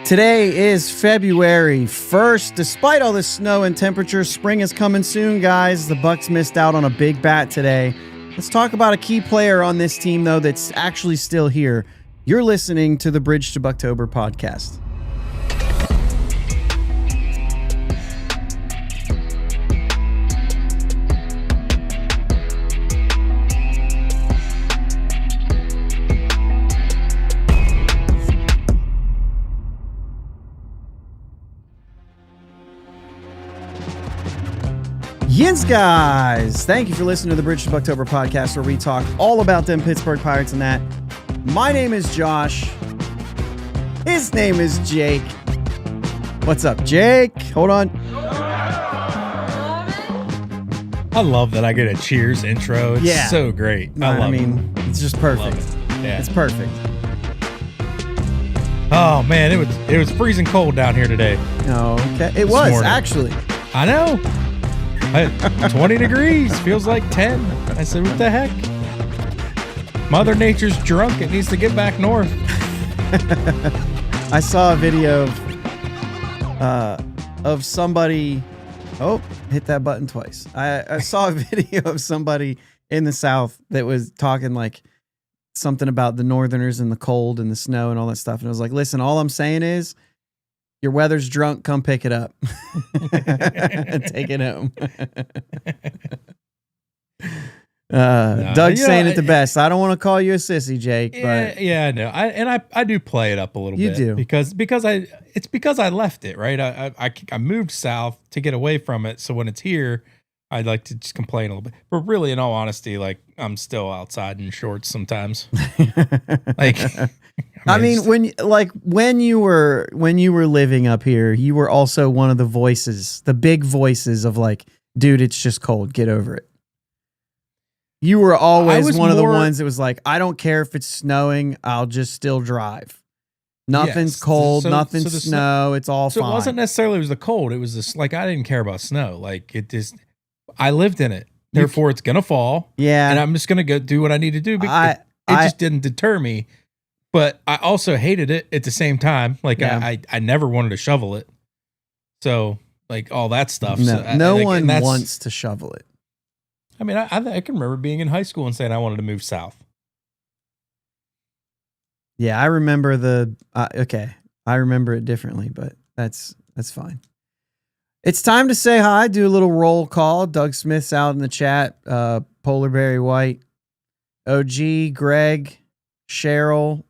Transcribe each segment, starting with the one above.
Today is February 1st. Despite all this snow and temperature, spring is coming soon, guys. The Bucs missed out on a big bat today. Let's talk about a key player on this team, though, that's actually still here. You're listening to the Bridge to Buctober podcast. Yins, guys. Thank you for listening to the Bridge to Buctober podcast, where we talk all about them Pittsburgh Pirates and that. My name is Josh. His name is Jake. What's up, Jake? Hold on. I love that I get a cheers intro. It's so great. I mean, it's just perfect. Yeah. It's perfect. Oh man, it was freezing cold down here today. Oh, okay. It was morning. actually. I know. 20 degrees feels like 10. I said, what the heck? Mother Nature's drunk. It needs to get back north. I saw a video of somebody. Oh, hit that button twice. I saw a video of somebody in the South that was talking like something about the Northerners and the cold and the snow and all that stuff. And I was like, listen, all I'm saying is your weather's drunk. Come pick it up. Take it home. Doug's saying it the best. I don't want to call you a sissy, Jake. But yeah, no. I do play it up a little bit. You do. because I left it, right? I moved south to get away from it. So when it's here, I'd like to just complain a little bit. But really, in all honesty, like I'm still outside in shorts sometimes. Like I mean, when you were living up here, you were also one of the voices, the big voices of like, dude, it's just cold. Get over it. You were always one of the ones that was like, I don't care if it's snowing. I'll just still drive. Nothing's cold. Nothing's snow. It's all fine. So it wasn't necessarily it was the cold. It was this like I didn't care about snow. Like it just I lived in it. Therefore, it's gonna fall. Yeah, and I'm just gonna go do what I need to do. It just didn't deter me. But I also hated it at the same time. Like I never wanted to shovel it. So like all that stuff. No one wants to shovel it. I mean, I can remember being in high school and saying I wanted to move south. Yeah, I remember I remember it differently, but that's fine. It's time to say hi. Do a little roll call. Doug Smith's out in the chat. Polar Berry White, OG, Greg, Cheryl,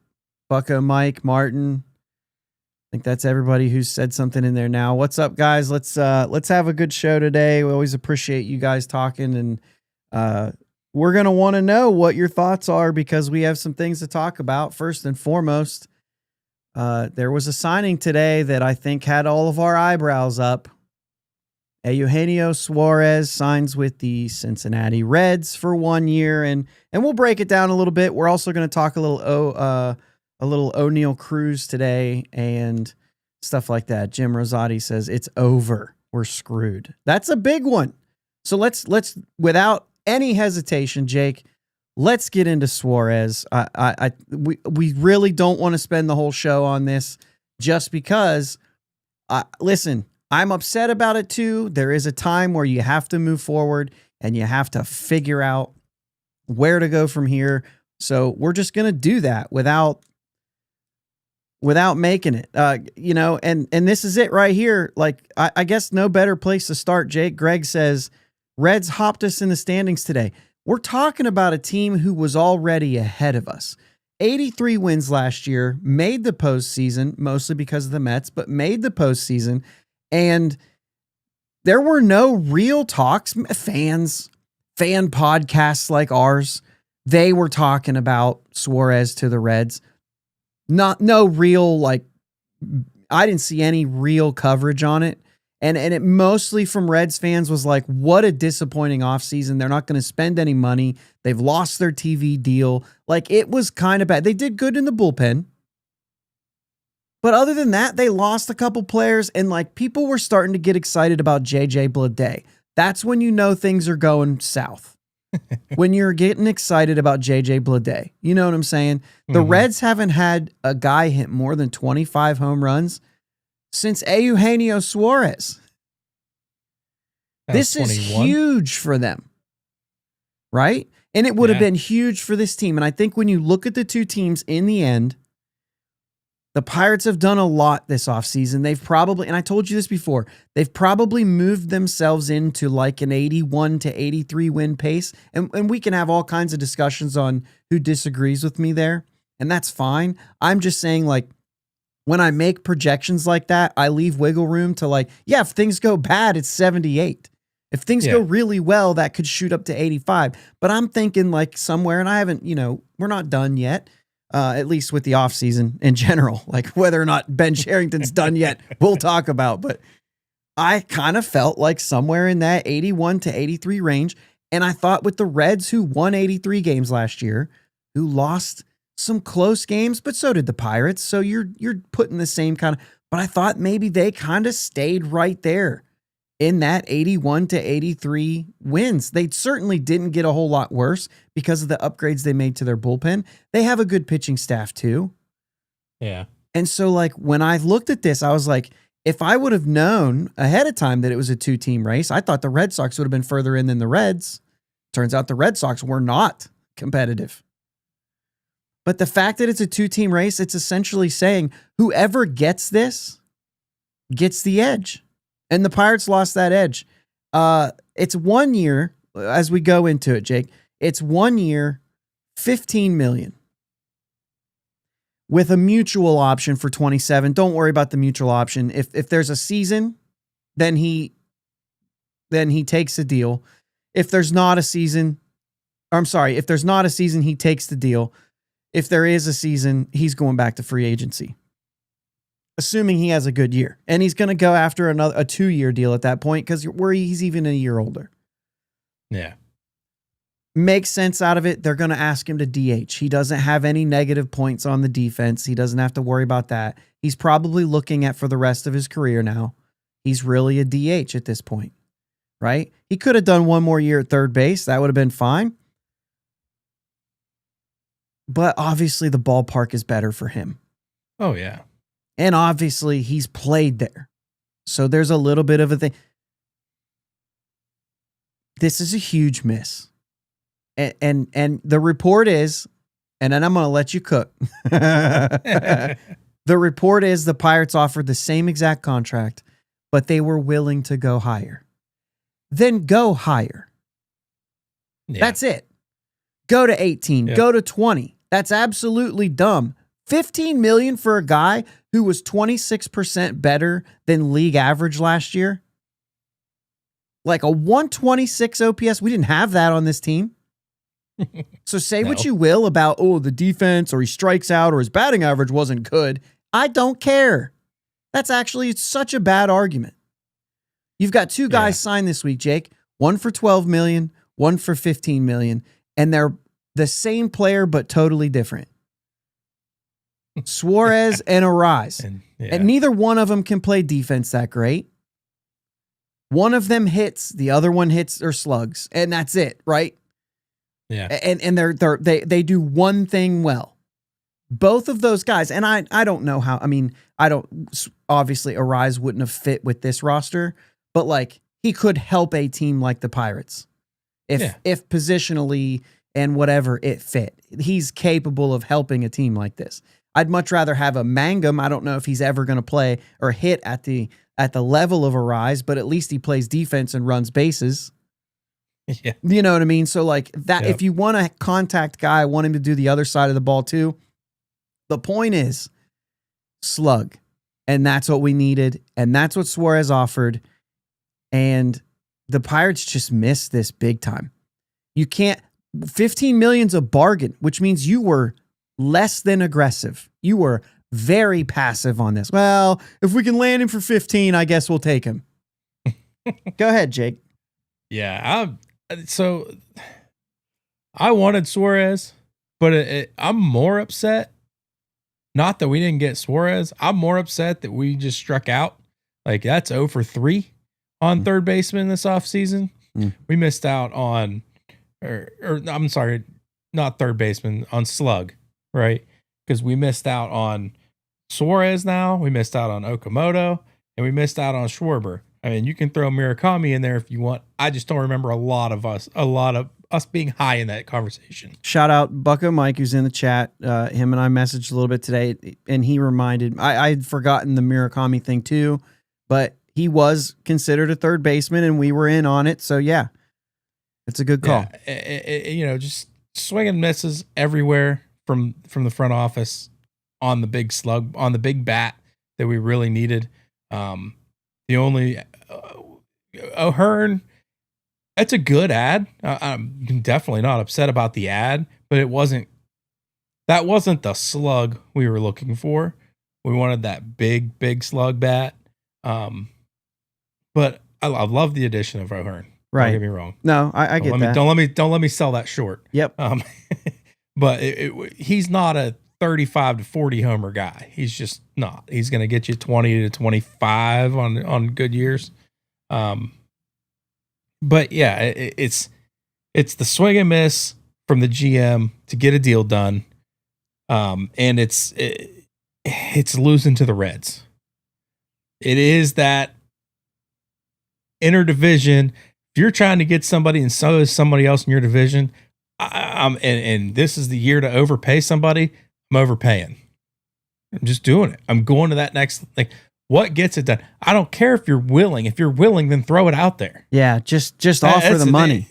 Bucko, Mike, Martin. I think that's everybody who's said something in there now. What's up, guys? Let's have a good show today. We always appreciate you guys talking, and we're gonna want to know what your thoughts are because we have some things to talk about. First and foremost, there was a signing today that I think had all of our eyebrows up. Eugenio Suarez signs with the Cincinnati Reds for 1 year, and we'll break it down a little bit. We're also going to talk a little Oneil Cruz today and stuff like that. Jim Rosati says it's over. We're screwed. That's a big one. So let's without any hesitation, Jake, let's get into Suarez. We really don't want to spend the whole show on this just because. Listen. I'm upset about it too. There is a time where you have to move forward and you have to figure out where to go from here. So we're just going to do that without making it, and this is it right here. Like, I guess no better place to start, Jake. Greg says, Reds hopped us in the standings today. We're talking about a team who was already ahead of us. 83 wins last year, made the postseason, mostly because of the Mets, but made the postseason. And there were no real talks. Fan podcasts like ours, they were talking about Suarez to the Reds. No real, like, I didn't see any real coverage on it. And it mostly from Reds fans was like, what a disappointing offseason. They're not going to spend any money. They've lost their TV deal. Like, it was kind of bad. They did good in the bullpen. But other than that, they lost a couple players, and like people were starting to get excited about JJ Bleday. That's when you know things are going south. when you're getting excited about JJ Bleday. You know what I'm saying? The Reds haven't had a guy hit more than 25 home runs since Eugenio Suarez. This is huge for them, right? And it would have been huge for this team. And I think when you look at the two teams in the end, the Pirates have done a lot this offseason. They've probably, and I told you this before, they've probably moved themselves into like an 81 to 83 win pace. And we can have all kinds of discussions on who disagrees with me there. And that's fine. I'm just saying, like, when I make projections like that, I leave wiggle room to, like, yeah, if things go bad, it's 78. If things go really well, that could shoot up to 85. But I'm thinking like somewhere, and I haven't, we're not done yet. At least with the offseason in general, like whether or not Ben Sherrington's done yet, we'll talk about. But I kind of felt like somewhere in that 81 to 83 range. And I thought with the Reds, who won 83 games last year, who lost some close games, but so did the Pirates. So you're putting the same kind of, but I thought maybe they kind of stayed right there in that 81 to 83 wins. They certainly didn't get a whole lot worse because of the upgrades they made to their bullpen. They have a good pitching staff too. Yeah. And so like when I looked at this, I was like, if I would have known ahead of time that it was a 2-team race, I thought the Red Sox would have been further in than the Reds. Turns out the Red Sox were not competitive. But the fact that it's a 2-team race, it's essentially saying whoever gets this gets the edge. And the Pirates lost that edge. It's 1 year, as we go into it, Jake, it's 1 year, $15 million. With a mutual option for 27. Don't worry about the mutual option. If there's a season, then he takes the deal. If there's not a season, he takes the deal. If there is a season, he's going back to free agency. Assuming he has a good year. And he's going to go after a 2-year deal at that point because he's even a year older. Yeah. Makes sense out of it. They're going to ask him to DH. He doesn't have any negative points on the defense. He doesn't have to worry about that. He's probably looking at for the rest of his career now. He's really a DH at this point, right? He could have done one more year at third base. That would have been fine. But obviously the ballpark is better for him. Oh, yeah. And obviously he's played there. So there's a little bit of a thing. This is a huge miss. And the report is, and then I'm going to let you cook. The report is the Pirates offered the same exact contract, but they were willing to go higher. Then go higher. Yeah. That's it. Go to 18, go to 20. That's absolutely dumb. $15 million for a guy who was 26% better than league average last year. Like a 126 OPS. We didn't have that on this team. So say what you will about, the defense or he strikes out or his batting average wasn't good. I don't care. That's actually such a bad argument. You've got two guys signed this week, Jake. One for $12 million, one for $15 million. And they're the same player, but totally different. Suarez and Arise. And neither one of them can play defense that great. One of them hits, the other one hits or slugs, and that's it, right? Yeah. And they do one thing well. Both of those guys, and I don't know how, obviously Arise wouldn't have fit with this roster, but like he could help a team like the Pirates. If positionally and whatever it fit. He's capable of helping a team like this. I'd much rather have a Mangum. I don't know if he's ever going to play or hit at the level of Arise, but at least he plays defense and runs bases. Yeah. You know what I mean? So like that, if you want a contact guy, I want him to do the other side of the ball too. The point is slug. And that's what we needed. And that's what Suarez offered. And the Pirates just missed this big time. You can't, $15 million's a bargain, which means you were less than aggressive. You were very passive on this. Well, if we can land him for 15, I guess we'll take him. Go ahead, Jake. Yeah. So I wanted Suarez, but I'm more upset. Not that we didn't get Suarez. I'm more upset that we just struck out. Like that's 0 for 3 on third baseman this offseason. We missed out on or I'm sorry, not third baseman, on slug, right? Because we missed out on Suarez now, we missed out on Okamoto, and we missed out on Schwarber. I mean, you can throw Murakami in there if you want. I just don't remember a lot of us being high in that conversation. Shout out Bucko Mike, who's in the chat. Him and I messaged a little bit today, and he reminded I'd forgotten the Murakami thing too, but he was considered a third baseman, and we were in on it. So yeah, it's a good call. Yeah, just swing and misses everywhere from the front office on the big slug, on the big bat that we really needed. The only O'Hearn, that's a good ad. I'm definitely not upset about the ad, but that wasn't the slug we were looking for. We wanted that big slug bat. But I love the addition of O'Hearn. Right. Don't get me wrong. No, I get that. Don't let me sell that short. Yep. But he's not a 35 to 40 homer guy. He's just not. He's going to get you 20 to 25 on good years. But yeah, it's the swing and miss from the GM to get a deal done. And it's losing to the Reds. It is that interdivision. If you're trying to get somebody and so is somebody else in your division, and this is the year to overpay somebody, I'm overpaying. I'm just doing it. I'm going to that next thing. What gets it done? I don't care if you're willing. If you're willing, then throw it out there. Yeah, just offer the money.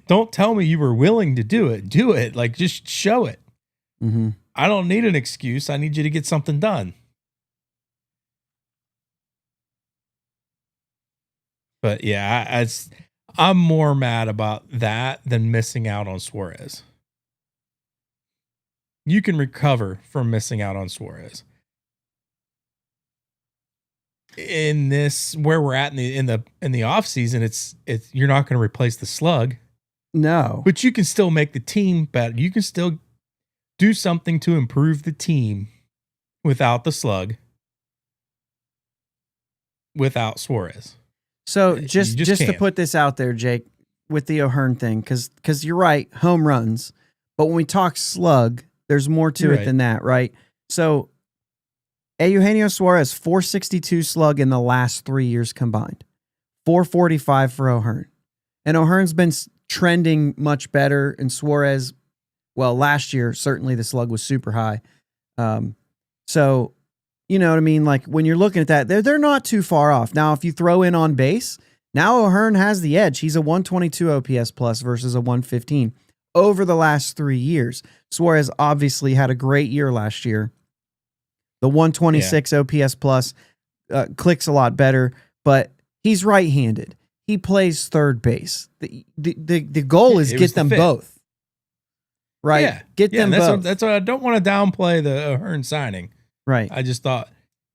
Don't tell me you were willing to do it. Do it. Like, just show it. Mm-hmm. I don't need an excuse. I need you to get something done. But yeah, I'm more mad about that than missing out on Suarez. You can recover from missing out on Suarez. In this, where we're at in the off season, it's you're not going to replace the slug. No, but you can still make the team better. You can still do something to improve the team without the slug, without Suarez. So just to put this out there, Jake, with the O'Hearn thing, because you're right, home runs. But when we talk slug, there's more to it than that, right? So Eugenio Suarez, 462 slug in the last 3 years combined, 445 for O'Hearn. And O'Hearn's been trending much better, and Suarez, well, last year, certainly the slug was super high. So, you know what I mean? Like, when you're looking at that, they're not too far off. Now, if you throw in on base, now O'Hearn has the edge. He's a 122 OPS plus versus a 115 over the last 3 years. Suarez obviously had a great year last year. The 126 OPS plus clicks a lot better, but he's right-handed. He plays third base. The goal is get them both. Right? Yeah. Get them both. That's why I don't want to downplay the O'Hearn signing. Right. I just thought,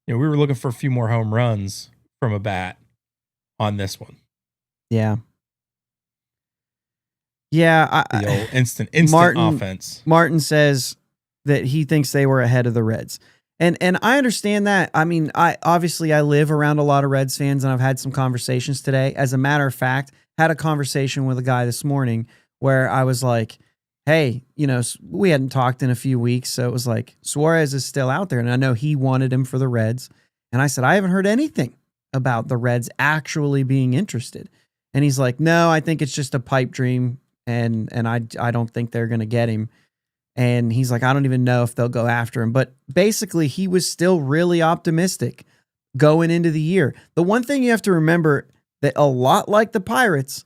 we were looking for a few more home runs from a bat on this one. Yeah. Yeah. The old instant offense. Martin says that he thinks they were ahead of the Reds. And I understand that. I mean, I live around a lot of Reds fans, and I've had some conversations today. As a matter of fact, had a conversation with a guy this morning where I was like, hey, we hadn't talked in a few weeks, so it was like, Suarez is still out there, and I know he wanted him for the Reds. And I said, I haven't heard anything about the Reds actually being interested. And he's like, no, I think it's just a pipe dream, and I don't think they're going to get him. And he's like, I don't even know if they'll go after him. But basically, he was still really optimistic going into the year. The one thing you have to remember, that a lot like the Pirates,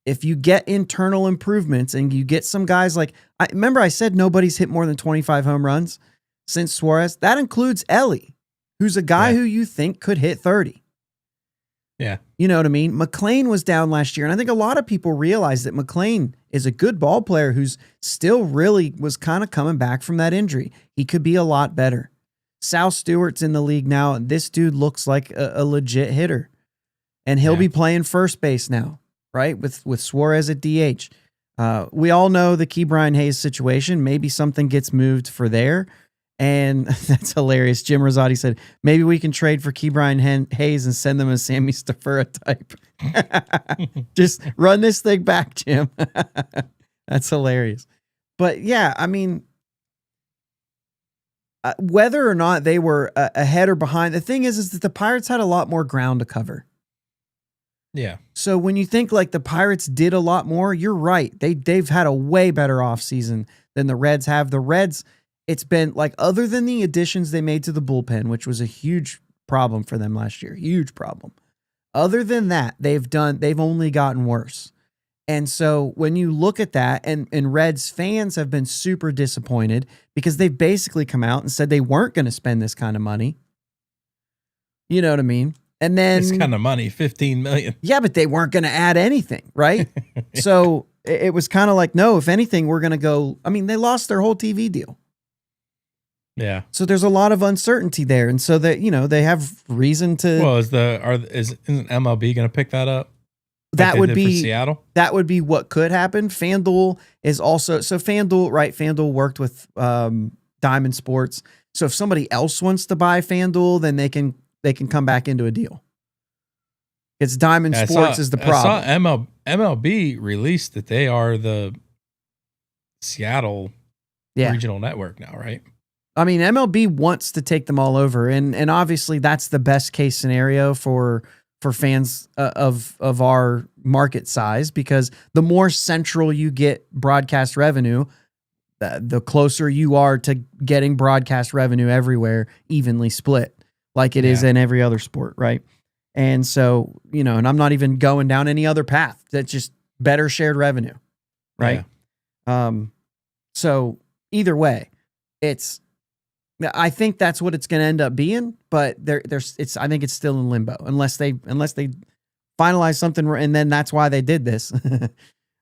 if you get internal improvements and you get some guys like, I said nobody's hit more than 25 home runs since Suarez. That includes Ellie, who's a guy who you think could hit 30. Yeah. You know what I mean? McLean was down last year, and I think a lot of people realize that McLean is a good ball player who's still really was kind of coming back from that injury. He could be a lot better. Sal Stewart's in the league now, and this dude looks like a legit hitter. And he'll be playing first base now, right? With Suarez at DH. We all know the Key Brian Hayes situation. Maybe something gets moved for there. And that's hilarious. Jim Rosati said, maybe we can trade for Key Brian Hayes and send them a Sammy Stafura type. Just run this thing back, Jim. That's hilarious. But yeah, I mean, whether or not they were ahead or behind, the thing is that the Pirates had a lot more ground to cover. Yeah. So when you think like the Pirates did a lot more, you're right. They've had a way better offseason than the Reds have. The Reds, it's been like, other than the additions they made to the bullpen, which was a huge problem for them last year, huge problem. Other than that, they've only gotten worse. And so when you look at that, and Reds fans have been super disappointed because they've basically come out and said they weren't going to spend this kind of money. You know what I mean? And then this kind of money, $15 million. Yeah, but they weren't going to add anything, right? Yeah. So it was kind of like, no, if anything, we're going to go. I mean, they lost their whole TV deal. Yeah. So there's a lot of uncertainty there. And so that, they have reason to. Well, isn't MLB going to pick that up? That would be Seattle. That would be what could happen. FanDuel is also, so FanDuel, right? FanDuel worked with Diamond Sports. So if somebody else wants to buy FanDuel, then they can come back into a deal. It's Diamond Sports is the problem. I saw MLB released that they are the Seattle regional network now, right? I mean, MLB wants to take them all over, and obviously that's the best case scenario for fans of our market size, because the more central you get broadcast revenue, the closer you are to getting broadcast revenue everywhere, evenly split, like it is in every other sport, right? And so, and I'm not even going down any other path. That's just better shared revenue, right? Yeah. So either way, I think that's what it's going to end up being, but I think it's still in limbo unless they finalize something, and then that's why they did this.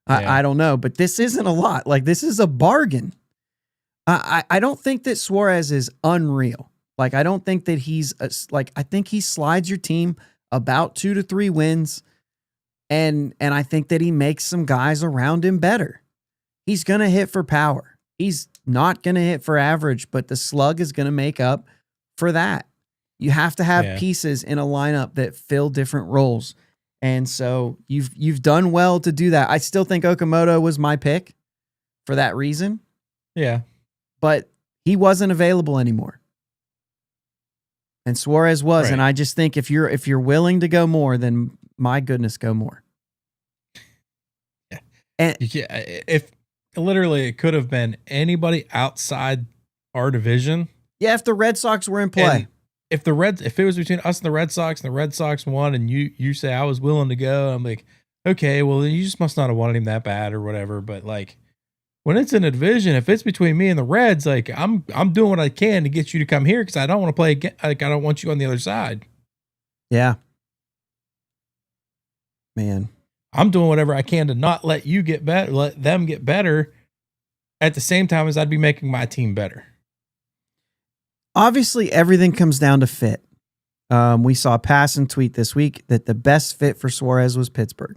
I don't know, but this isn't a lot. Like, this is a bargain. I don't think that Suarez is unreal. Like, I don't think that I think he slides your team about 2 to 3 wins. And I think that he makes some guys around him better. He's going to hit for power. He's not going to hit for average, but the slug is going to make up for that. You have to have pieces in a lineup that fill different roles. And so you've done well to do that. I still think Okamoto was my pick for that reason. Yeah. But he wasn't available anymore. And Suarez was. Right. And I just think if you're willing to go more, then my goodness, go more. Yeah. And if literally it could have been anybody outside our division. Yeah, if the Red Sox were in play. If it was between us and the Red Sox won, and you say I was willing to go, I'm like, okay, well, you just must not have wanted him that bad or whatever. But like, when it's in a division, if it's between me and the Reds, like I'm doing what I can to get you to come here, because I don't want to play again. Like, I don't want you on the other side. Yeah. Man. I'm doing whatever I can to not let you get better, let them get better, at the same time as I'd be making my team better. Obviously, everything comes down to fit. We saw Pass and tweet this week that the best fit for Suarez was Pittsburgh.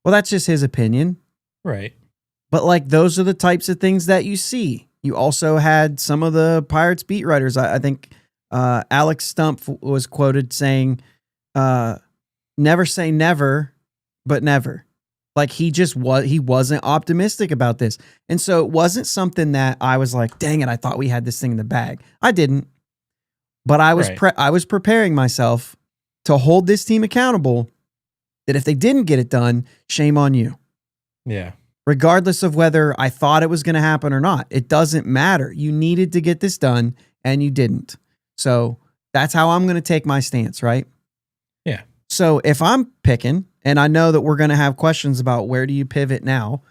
Well, that's just his opinion. Right. But like, those are the types of things that you see. You also had some of the Pirates beat writers. I think Alex Stump was quoted saying, never say never, but never. Like, he wasn't optimistic about this. And so it wasn't something that I was like, dang it, I thought we had this thing in the bag. I didn't. But I was preparing myself to hold this team accountable, that if they didn't get it done, shame on you. Yeah. Regardless of whether I thought it was going to happen or not. It doesn't matter. You needed to get this done, and you didn't. So that's how I'm going to take my stance, right? Yeah. So if I'm picking, and I know that we're going to have questions about where do you pivot now.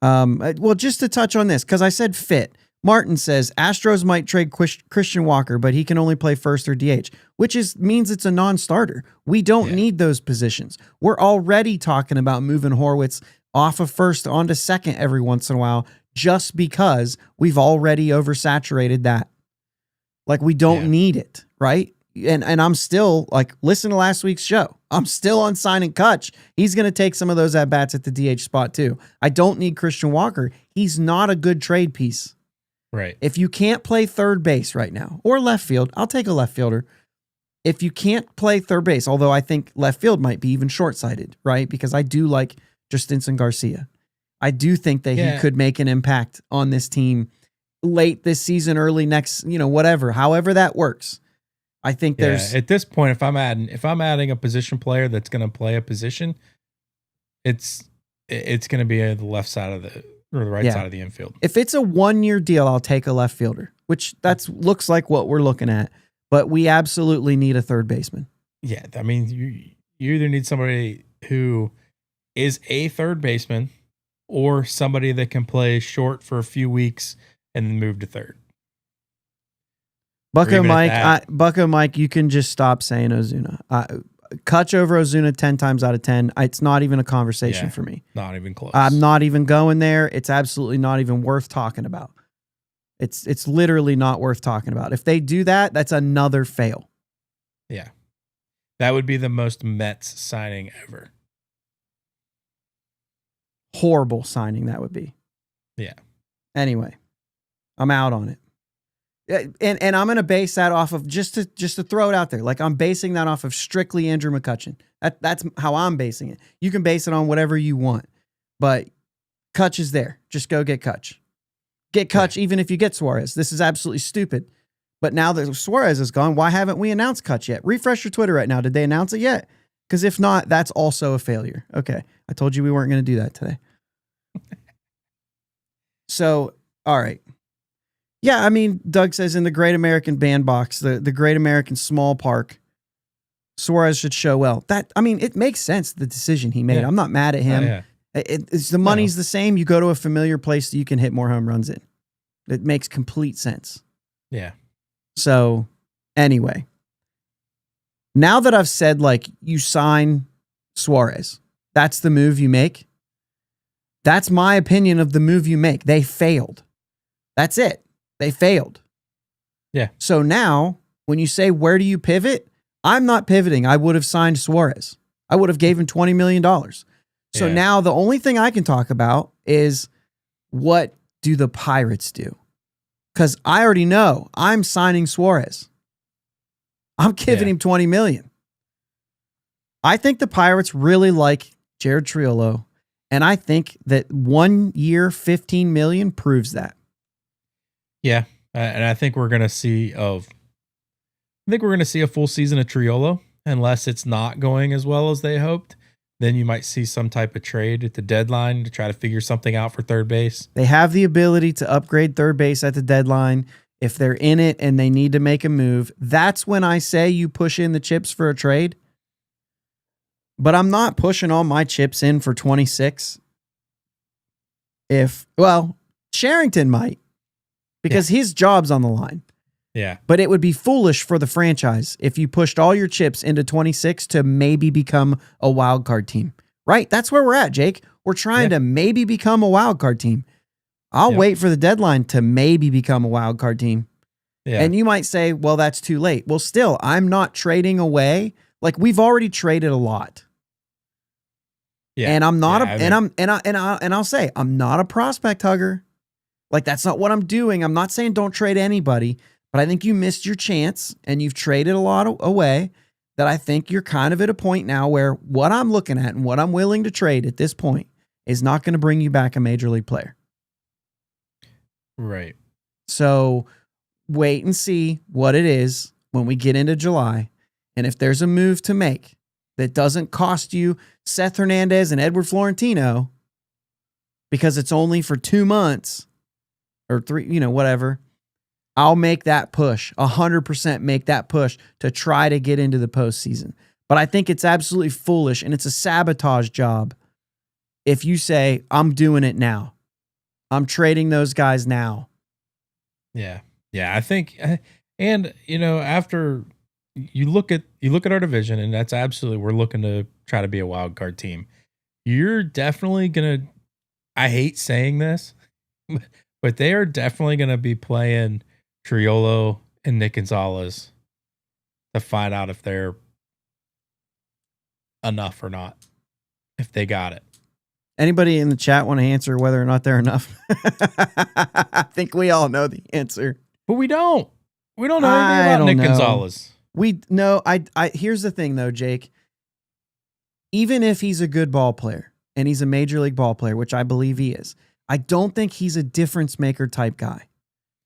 Well, just to touch on this, because I said fit. Martin says Astros might trade Christian Walker, but he can only play first or DH, which means it's a non-starter. We don't need those positions. We're already talking about moving Horwitz off of first onto second every once in a while, just because we've already oversaturated that. Like, we don't need it, right? And I'm still, like, listen to last week's show. I'm still on signing Kutch. He's going to take some of those at-bats at the DH spot too. I don't need Christian Walker. He's not a good trade piece. Right. If you can't play third base right now, or left field, I'll take a left fielder. If you can't play third base, although I think left field might be even short-sighted, right? Because I do like Justinson Garcia. I do think that he could make an impact on this team late this season, early next, whatever, however that works. I think there's at this point, if I'm adding a position player that's going to play a position, it's going to be the left side of the right side of the infield. If it's a 1-year deal, I'll take a left fielder, which looks like what we're looking at. But we absolutely need a third baseman. Yeah, I mean, you either need somebody who is a third baseman or somebody that can play short for a few weeks and then move to third. Bucko Mike, you can just stop saying Ozuna. Kutch over Ozuna 10 times out of 10. It's not even a conversation for me. Not even close. I'm not even going there. It's absolutely not even worth talking about. It's literally not worth talking about. If they do that, that's another fail. Yeah. That would be the most Mets signing ever. Horrible signing that would be. Yeah. Anyway, I'm out on it. And I'm going to base that off of just to throw it out there. Like I'm basing that off of strictly Andrew McCutchen. That's how I'm basing it. You can base it on whatever you want, but Kutch is there. Just go get Kutch. Get Kutch even if you get Suarez. This is absolutely stupid. But now that Suarez is gone, why haven't we announced Kutch yet? Refresh your Twitter right now. Did they announce it yet? Because if not, that's also a failure. Okay. I told you we weren't going to do that today. So, all right. Yeah, I mean, Doug says in the Great American Bandbox, the Great American Small Park, Suarez should show well. It makes sense, the decision he made. Yeah. I'm not mad at him. It's the money's the same. You go to a familiar place that you can hit more home runs in. It makes complete sense. Yeah. So, anyway, now that I've said, like, you sign Suarez, that's the move you make. That's my opinion of the move you make. They failed. That's it. They failed. Yeah. So now, when you say, where do you pivot? I'm not pivoting. I would have signed Suarez. I would have gave him $20 million. So now the only thing I can talk about is what do the Pirates do? Because I already know I'm signing Suarez. I'm giving him $20 million. I think the Pirates really like Jared Triolo, and I think that 1 year, $15 million proves that. Yeah, and I think we're going to see a full season of Triolo, unless it's not going as well as they hoped. Then you might see some type of trade at the deadline to try to figure something out for third base. They have the ability to upgrade third base at the deadline if they're in it and they need to make a move. That's when I say you push in the chips for a trade. But I'm not pushing all my chips in for 26. Sherrington might. Because his job's on the line. Yeah. But it would be foolish for the franchise if you pushed all your chips into 26 to maybe become a wild card team. Right? That's where we're at, Jake. We're trying to maybe become a wild card team. I'll wait for the deadline to maybe become a wild card team. Yeah. And you might say, well, that's too late. Well, still, I'm not trading away. Like, we've already traded a lot. Yeah. And I'm not I'll say I'm not a prospect hugger. Like, that's not what I'm doing. I'm not saying don't trade anybody, but I think you missed your chance and you've traded a lot away that I think you're kind of at a point now where what I'm looking at and what I'm willing to trade at this point is not going to bring you back a major league player. Right. So wait and see what it is when we get into July. And if there's a move to make that doesn't cost you Seth Hernandez and Edward Florentino because it's only for 2 months, or 3, whatever, I'll make that push, 100% make that push to try to get into the postseason. But I think it's absolutely foolish and it's a sabotage job if you say, I'm doing it now. I'm trading those guys now. Yeah. Yeah, I think, and, after you look at our division, and that's absolutely, we're looking to try to be a wild card team. You're definitely going to, I hate saying this, but they are definitely going to be playing Triolo and Nick Gonzalez to find out if they're enough or not, if they got it. Anybody in the chat want to answer whether or not they're enough? I think we all know the answer. But we don't. We don't know anything about Nick Gonzalez. Here's the thing though, Jake. Even if he's a good ball player and he's a major league ball player, which I believe he is, I don't think he's a difference maker type guy.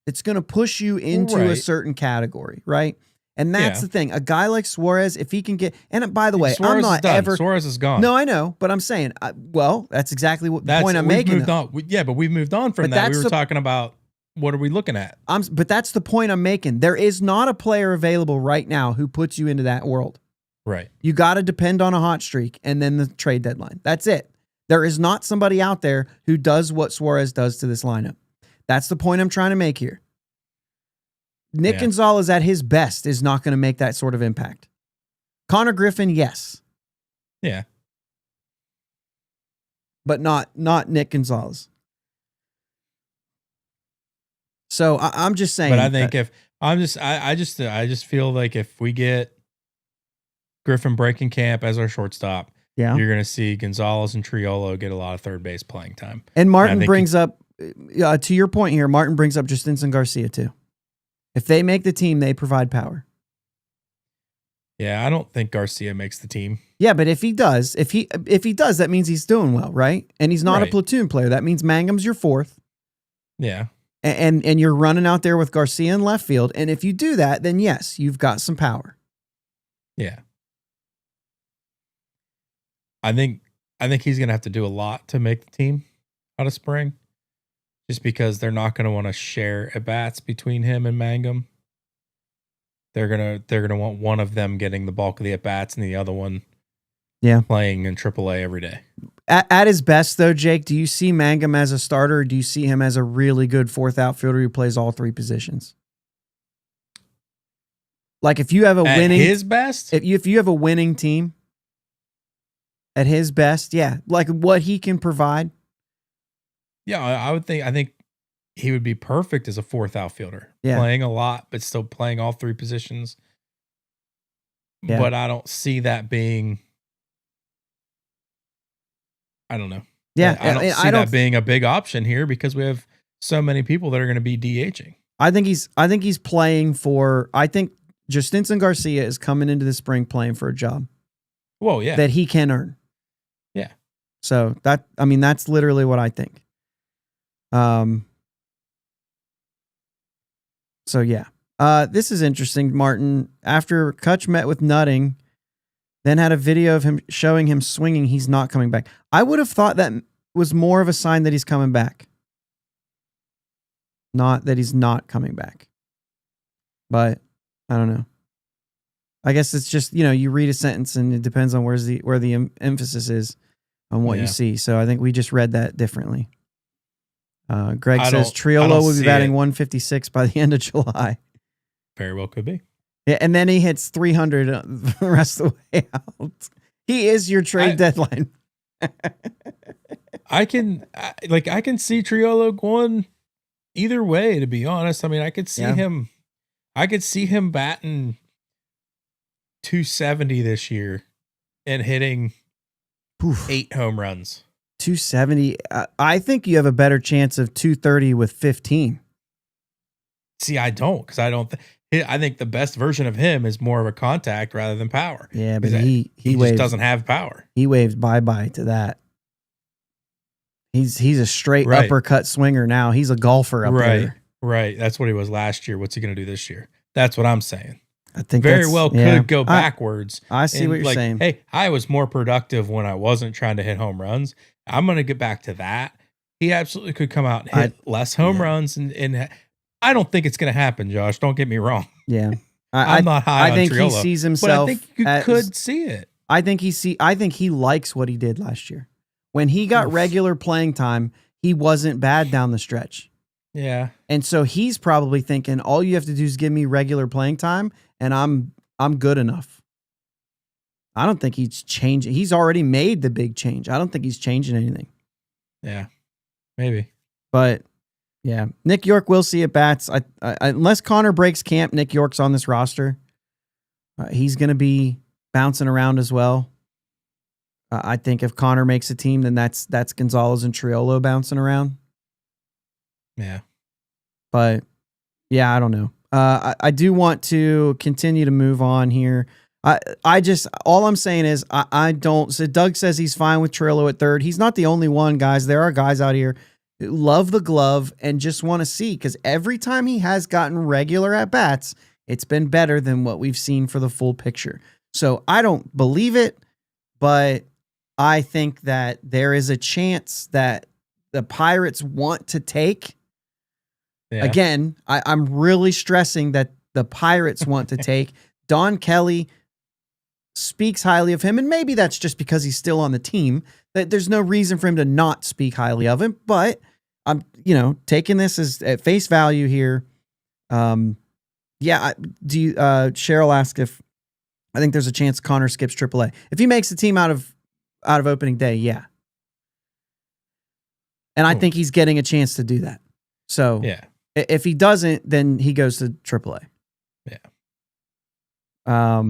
It's going to push you into a certain category, right? And that's the thing. A guy like Suarez, if he can get, and by the way, Suarez Suarez is gone. No, I know, but I'm saying, that's exactly what the point I'm making. But we've moved on from that. We were talking about what are we looking at? But that's the point I'm making. There is not a player available right now who puts you into that world. Right. You got to depend on a hot streak and then the trade deadline. That's it. There is not somebody out there who does what Suarez does to this lineup. That's the point I'm trying to make here. Nick Gonzalez at his best is not going to make that sort of impact. Connor Griffin, yes. Yeah. But not Nick Gonzalez. So I'm just saying. But I think I just feel like if we get Griffin breaking camp as our shortstop, you're going to see Gonzalez and Triolo get a lot of third base playing time. And Martin brings up, to your point here, Martin brings up Justinson Garcia too. If they make the team, they provide power. Yeah, I don't think Garcia makes the team. Yeah, but if he does, that means he's doing well, right? And he's not a platoon player. That means Mangum's your fourth. Yeah. And you're running out there with Garcia in left field. And if you do that, then yes, you've got some power. Yeah. I think he's going to have to do a lot to make the team out of spring. Just because they're not going to want to share at-bats between him and Mangum. They're gonna want one of them getting the bulk of the at-bats and the other one playing in AAA every day. At his best, though, Jake, do you see Mangum as a starter, or do you see him as a really good fourth outfielder who plays all three positions? Like if you have a winning his best, if you have a winning team at his best, like what he can provide. Yeah, I think he would be perfect as a fourth outfielder, playing a lot, but still playing all three positions. Yeah. But I don't see that being, I don't know. Yeah. I don't see that being a big option here because we have so many people that are going to be DHing. I think he's playing for, I think Justinson Garcia is coming into the spring playing for a job. Whoa, yeah. That he can earn. Yeah. So that's literally what I think. So yeah, this is interesting. Martin, after Kutch met with Nutting, then had a video of him showing him swinging. He's not coming back. I would have thought that was more of a sign that he's coming back. Not that he's not coming back. But I don't know. I guess it's just, you read a sentence and it depends on where the emphasis is on what you see. So I think we just read that differently. Greg says Triolo will be batting 156 by the end of July. Very well could be. Yeah, and then he hits 300 the rest of the way out. He is your trade deadline. I can see Triolo going either way, to be honest. I mean, I could see him batting 270 this year and hitting 8 home runs. 270. I think you have a better chance of 230 with 15. See, I don't, because I think the best version of him is more of a contact rather than power. Yeah, but he just doesn't have power. He waves bye-bye to that. He's a straight uppercut swinger now. He's a golfer up there. Right. That's what he was last year. What's he going to do this year? That's what I'm saying. I think very well could go backwards. I see what you're saying. Hey, I was more productive when I wasn't trying to hit home runs. I'm going to get back to that. He absolutely could come out and hit less home runs. And I don't think it's going to happen, Josh. Don't get me wrong. Yeah. I'm not high on Triolo. I think he sees himself. But I think you could see it. I think he likes what he did last year. When he got regular playing time, he wasn't bad down the stretch. Yeah. And so he's probably thinking, all you have to do is give me regular playing time and I'm good enough. I don't think he's changing. He's already made the big change. I don't think he's changing anything. Yeah. Maybe. But yeah, Nick York will see at bats. Unless Connor breaks camp, Nick York's on this roster. He's going to be bouncing around as well. I think if Connor makes a team, then that's Gonzalez and Triolo bouncing around. Yeah. But yeah, I don't know. I do want to continue to move on here. All I'm saying is I don't. So Doug says he's fine with Trillo at third. He's not the only one, guys. There are guys out here who love the glove and just want to see, because every time he has gotten regular at bats, it's been better than what we've seen for the full picture. So I don't believe it, but I think that there is a chance that the Pirates want to take. Yeah. Again, I'm really stressing that the Pirates want to take. Don Kelly speaks highly of him, and maybe that's just because he's still on the team. That there's no reason for him to not speak highly of him, but I'm, taking this as at face value here. Cheryl asked if I think there's a chance Connor skips AAA. If he makes the team out of opening day, yeah. And I think he's getting a chance to do that. So yeah. If he doesn't, then he goes to AAA. Yeah.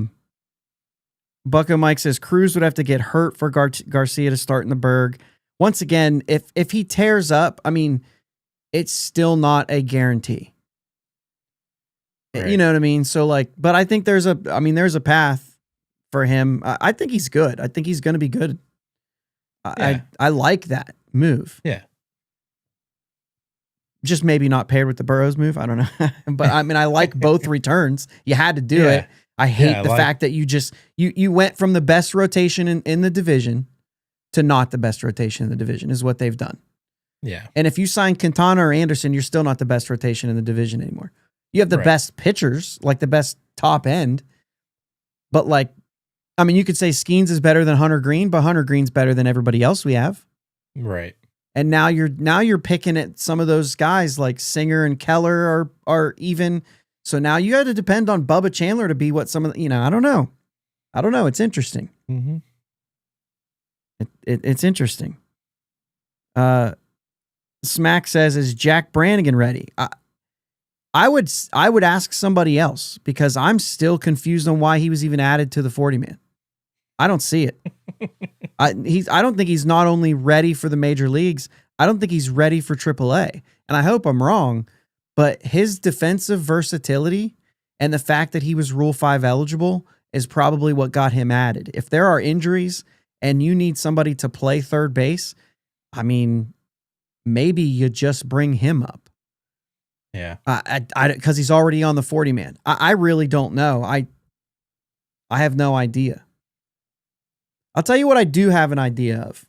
Bucko Mike says Cruz would have to get hurt for Garcia to start in the Berg. Once again, if he tears up, I mean, it's still not a guarantee. Right. You know what I mean? So but I think there's a path for him. I think he's good. I think he's going to be good. Yeah. I like that move. Yeah. Just maybe not paired with the Burrows move. I don't know. But I mean, I like both returns. You had to do it. I hate the fact that you went from the best rotation in the division to not the best rotation in the division is what they've done. Yeah. And if you sign Quintana or Anderson, you're still not the best rotation in the division anymore. You have the best pitchers, like the best top end. But you could say Skeens is better than Hunter Green, but Hunter Green's better than everybody else we have. Right. And now you're picking at some of those guys like Singer and Keller are even. So now you got to depend on Bubba Chandler to be what some of the, I don't know. It's interesting. Mm-hmm. It's interesting. Smack says, is Jack Brannigan ready? I would ask somebody else, because I'm still confused on why he was even added to the 40-man. I don't see it. I don't think he's not only ready for the major leagues, I don't think he's ready for AAA. And I hope I'm wrong, but his defensive versatility and the fact that he was Rule 5 eligible is probably what got him added. If there are injuries and you need somebody to play third base, I mean, maybe you just bring him up. Yeah. Because he's already on the 40-man. I really don't know. I have no idea. I'll tell you what I do have an idea of.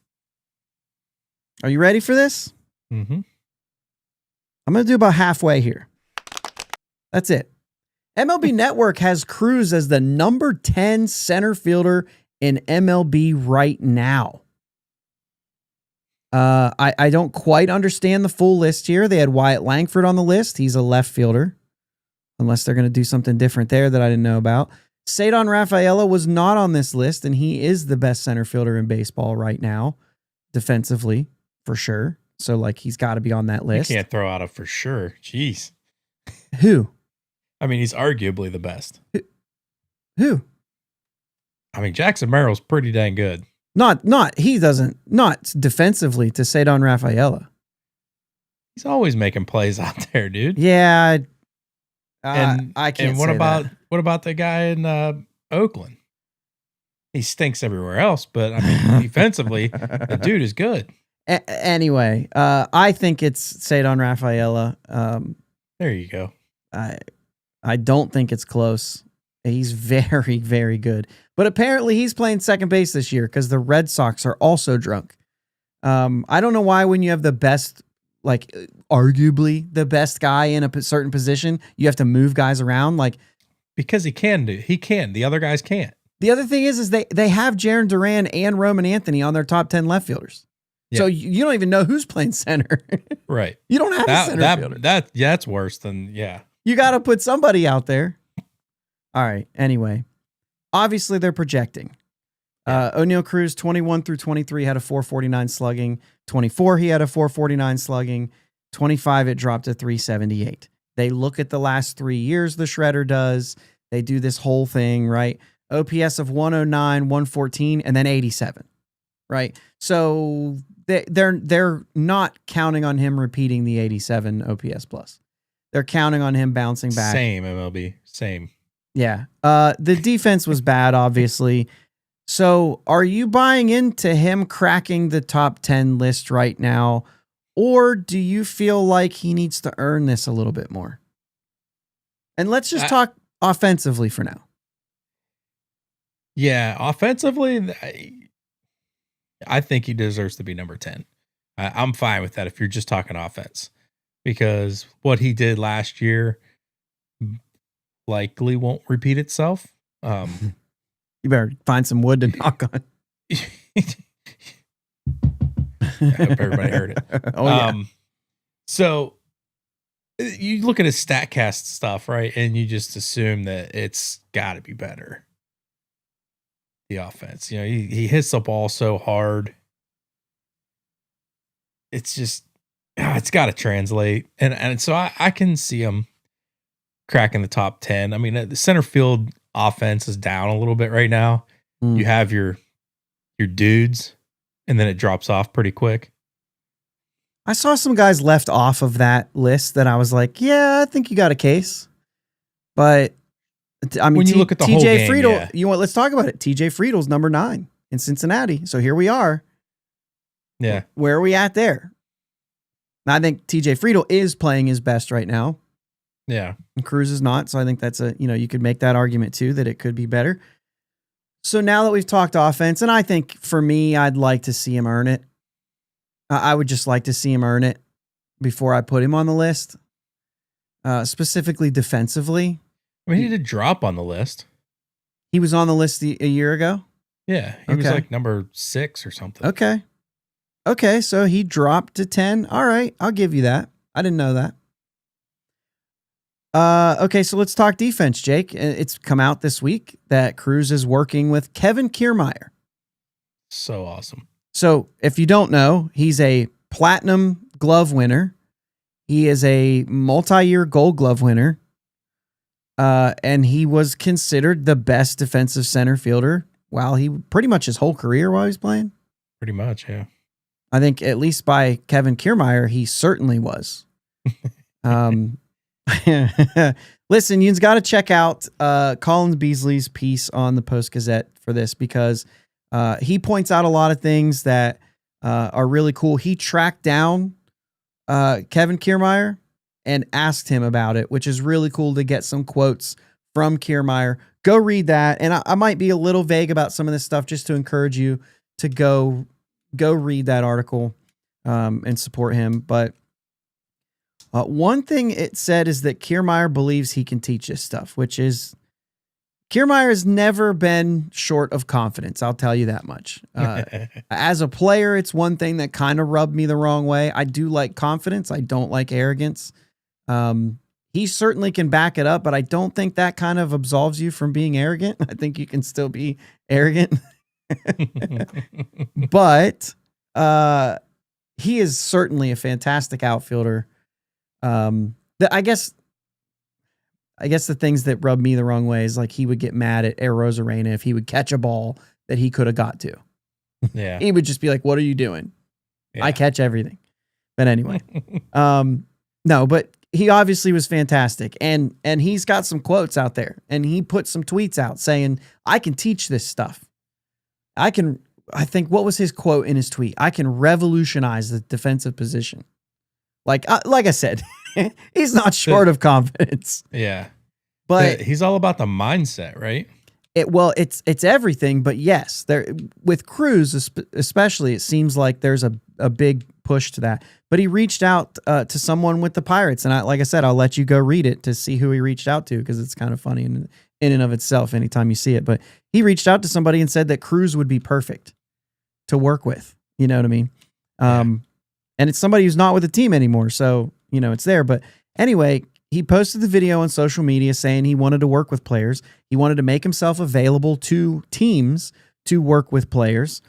Are you ready for this? Mm-hmm. I'm going to do about halfway here. That's it. MLB Network has Cruz as the number 10 center fielder in MLB right now. I don't quite understand the full list here. They had Wyatt Langford on the list. He's a left fielder, unless they're going to do something different there that I didn't know about. Cedar Rafaela was not on this list, and he is the best center fielder in baseball right now, defensively, for sure. So, he's got to be on that list. You can't throw out a for sure. Jeez. Who? I mean, he's arguably the best. Who? I mean, Jackson Merrill's pretty dang good. Not defensively to Cedar Rafaela. He's always making plays out there, dude. Yeah. I can't. And what about the guy in Oakland? He stinks everywhere else, but I mean, defensively, the dude is good. Anyway, I think it's Cedar Rafaela. There you go. I don't think it's close. He's very, very good. But apparently he's playing second base this year because the Red Sox are also drunk. I don't know why when you have the best, arguably the best guy in a certain position, you have to move guys around. Because he can. The other guys can't. The other thing is they have Jarren Duran and Roman Anthony on their top 10 left fielders. Yeah. So you don't even know who's playing center. Right. You don't have a center fielder. That's worse than, yeah. You got to put somebody out there. All right. Anyway, obviously they're projecting. Oneil Cruz, 21 through 23, had a 449 slugging. 24, he had a 449 slugging. 25, it dropped to 378. They look at the last 3 years, the Shredder does. They do this whole thing, right? OPS of 109, 114, and then 87, right? So they're not counting on him repeating the 87 OPS plus. They're counting on him bouncing back. Same MLB. Same. Yeah. The defense was bad, obviously. So are you buying into him cracking the top 10 list right now? Or do you feel like he needs to earn this a little bit more? And let's just talk offensively for now. Yeah, offensively, I think he deserves to be number 10. I'm fine with that if you're just talking offense, because what he did last year likely won't repeat itself. You better find some wood to knock on. I hope everybody heard it. Oh, yeah. So you look at his StatCast stuff, right? And you just assume that it's got to be better. The offense, he hits the ball so hard. It's just, it's got to translate. And so I can see him cracking the top 10. I mean, the center field offense is down a little bit right now. You have your dudes, and then it drops off pretty quick. I saw some guys left off of that list that I was like, yeah, I think you got a case. But I mean, when you look at the whole game, Friedl, yeah. you know what? Let's talk about it. TJ Friedel's number 9 in Cincinnati. So here we are. Yeah. Where are we at there? I think TJ Friedl is playing his best right now. Yeah. And Cruz is not. So I think that's you could make that argument too, that it could be better. So now that we've talked offense, and I think for me, I'd like to see him earn it. I would just like to see him earn it before I put him on the list. Specifically defensively. I mean, he did drop on the list. He was on the list a year ago? Yeah. He was like number 6 or something. Okay, so he dropped to 10. All right, I'll give you that. I didn't know that. Okay, so let's talk defense, Jake. It's come out this week that Cruz is working with Kevin Kiermaier. So awesome. So if you don't know, he's a platinum glove winner. He is a multi-year gold glove winner. And he was considered the best defensive center fielder pretty much his whole career while he was playing. Pretty much, yeah. I think at least by Kevin Kiermaier, he certainly was. Listen, you've got to check out Colin Beasley's piece on the Post-Gazette for this, because he points out a lot of things that are really cool. He tracked down Kevin Kiermaier and asked him about it, which is really cool to get some quotes from Kiermaier. Go read that. And I might be a little vague about some of this stuff just to encourage you to go read that article and support him. But one thing it said is that Kiermaier believes he can teach this stuff, which is Kiermaier has never been short of confidence. I'll tell you that much. As a player, it's one thing that kind of rubbed me the wrong way. I do like confidence. I don't like arrogance. He certainly can back it up, but I don't think that kind of absolves you from being arrogant. I think you can still be arrogant. But he is certainly a fantastic outfielder. I guess the things that rub me the wrong way is like he would get mad at Arozarena if he would catch a ball that he could have got to. Yeah. He would just be like, "What are you doing? Yeah. I catch everything." But anyway, no, but he obviously was fantastic, and he's got some quotes out there, and he put some tweets out saying, "I can teach this stuff. I think what was his quote in his tweet? I can revolutionize the defensive position." Like I said, he's not short of confidence. Yeah. But he's all about the mindset, right? It's everything, but yes, with Cruz especially, it seems like there's a big push to that. But he reached out to someone with the Pirates, and like I said, I'll let you go read it to see who he reached out to, because it's kind of funny in and of itself anytime you see it. But he reached out to somebody and said that Cruz would be perfect to work with. You know what I mean? Yeah. And it's somebody who's not with the team anymore, so it's there. But anyway, he posted the video on social media saying he wanted to work with players. He wanted to make himself available to teams to work with players.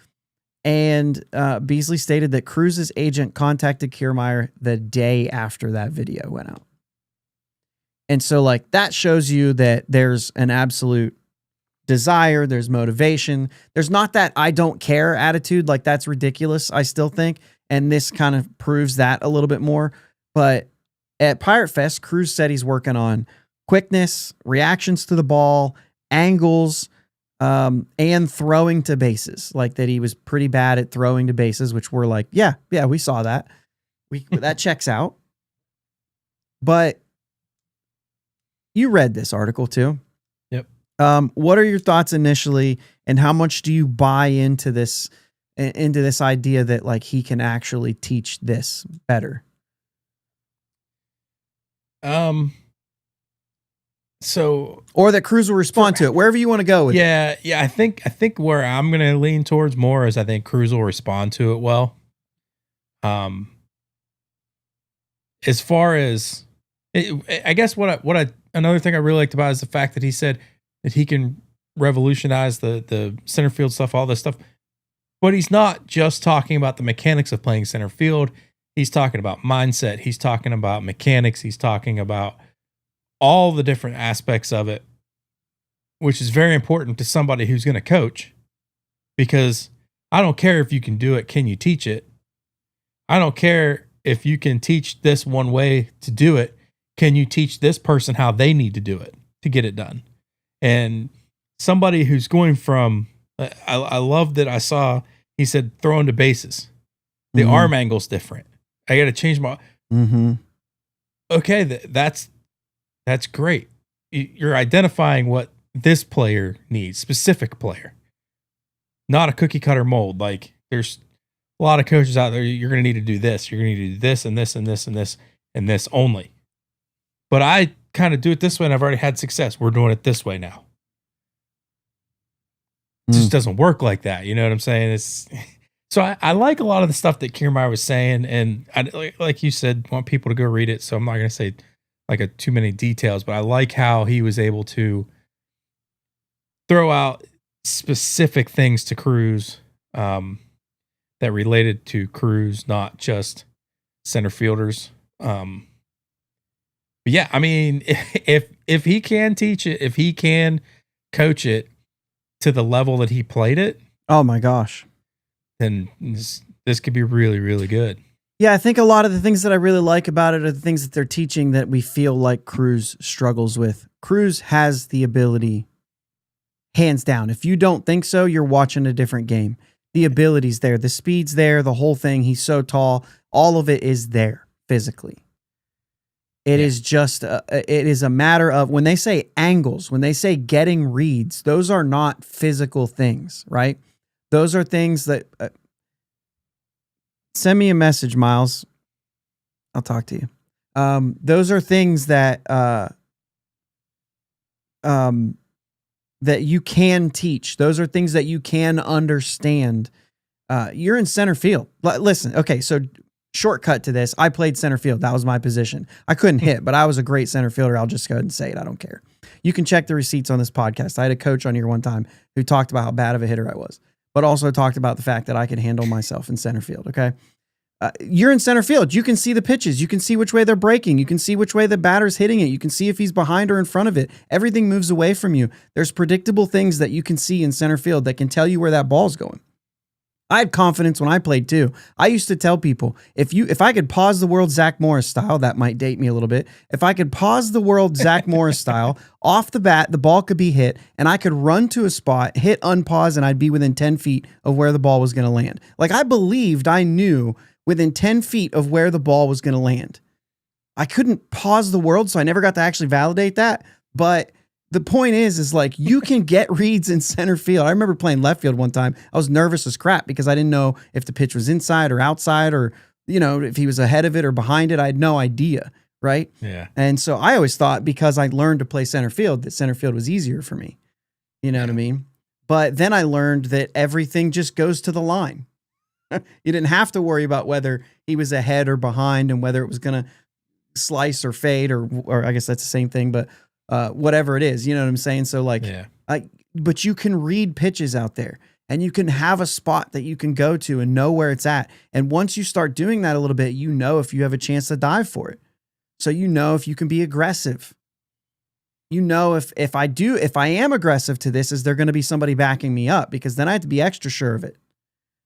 And Beasley stated that Cruz's agent contacted Kiermaier the day after that video went out. And so like that shows you that there's an absolute desire, there's motivation. There's not that I don't care attitude. Like that's ridiculous, I still think. And this kind of proves that a little bit more. But at Pirate Fest, Cruz said he's working on quickness, reactions to the ball, angles, and throwing to bases. Like that he was pretty bad at throwing to bases, which we're like, yeah, we saw that. That checks out. But you read this article too. Yep. What are your thoughts initially, and how much do you buy into this idea that like he can actually teach this better? Or that Cruz will respond to it, wherever you want to go with it. Yeah. I think where I'm going to lean towards more is I think Cruz will respond to it well. As far as I guess another thing I really liked about it is the fact that he said that he can revolutionize the center field stuff, all this stuff. But he's not just talking about the mechanics of playing center field. He's talking about mindset. He's talking about mechanics. He's talking about all the different aspects of it, which is very important to somebody who's going to coach, because I don't care if you can do it. Can you teach it? I don't care if you can teach this one way to do it. Can you teach this person how they need to do it to get it done? And somebody who's going from, I love that I saw, he said, throwing to bases. The arm angle's different. I got to change my, okay. That's great. You're identifying what this player needs, specific player, not a cookie cutter mold. Like there's a lot of coaches out there. You're going to need to do this. You're going to need to do this and this and this and this and this only. But I kind of do it this way, and I've already had success. We're doing it this way now. It just doesn't work like that. You know what I'm saying? So I like a lot of the stuff that Kiermaier was saying, and I, like you said, want people to go read it. So I'm not going to say like too many details, but I like how he was able to throw out specific things to Cruz that related to Cruz, not just center fielders. But yeah, I mean, if he can teach it, if he can coach it to the level that he played it, oh my gosh, then this could be really, really good. Yeah, I think a lot of the things that I really like about it are the things that they're teaching that we feel like Cruz struggles with. Cruz has the ability, hands down. If you don't think so, you're watching a different game. The ability's there. The speed's there. The whole thing. He's so tall. All of it is there physically. It is just, it is a matter of, when they say angles, when they say getting reads, those are not physical things, right? Those are things that... send me a message, Miles. I'll talk to you. Those are things that that you can teach. Those are things that you can understand. You're in center field. Listen, okay, so shortcut to this. I played center field. That was my position. I couldn't hit, but I was a great center fielder. I'll just go ahead and say it. I don't care. You can check the receipts on this podcast. I had a coach on here one time who talked about how bad of a hitter I was, but also talked about the fact that I could handle myself in center field, okay? You're in center field. You can see the pitches. You can see which way they're breaking. You can see which way the batter's hitting it. You can see if he's behind or in front of it. Everything moves away from you. There's predictable things that you can see in center field that can tell you where that ball's going. I had confidence when I played too. I used to tell people, if I could pause the world Zach Morris style, that might date me a little bit. If I could pause the world Zach Morris style, off the bat, the ball could be hit, and I could run to a spot, hit unpause, and I'd be within 10 feet of where the ball was going to land. Like I believed I knew within 10 feet of where the ball was going to land. I couldn't pause the world, so I never got to actually validate that. But the point is like you can get reads in center field. I remember playing left field one time. I was nervous as crap because I didn't know if the pitch was inside or outside or, you know, if he was ahead of it or behind it. I had no idea, right? Yeah. And so I always thought because I learned to play center field, that center field was easier for me. You know what I mean? But then I learned that everything just goes to the line. You didn't have to worry about whether he was ahead or behind and whether it was going to slice or fade or I guess that's the same thing, but whatever it is, you know what I'm saying? So like, but you can read pitches out there and you can have a spot that you can go to and know where it's at. And once you start doing that a little bit, you know, if you have a chance to dive for it. So, you know, if you can be aggressive, you know, if I am aggressive to this, is there going to be somebody backing me up? Because then I have to be extra sure of it.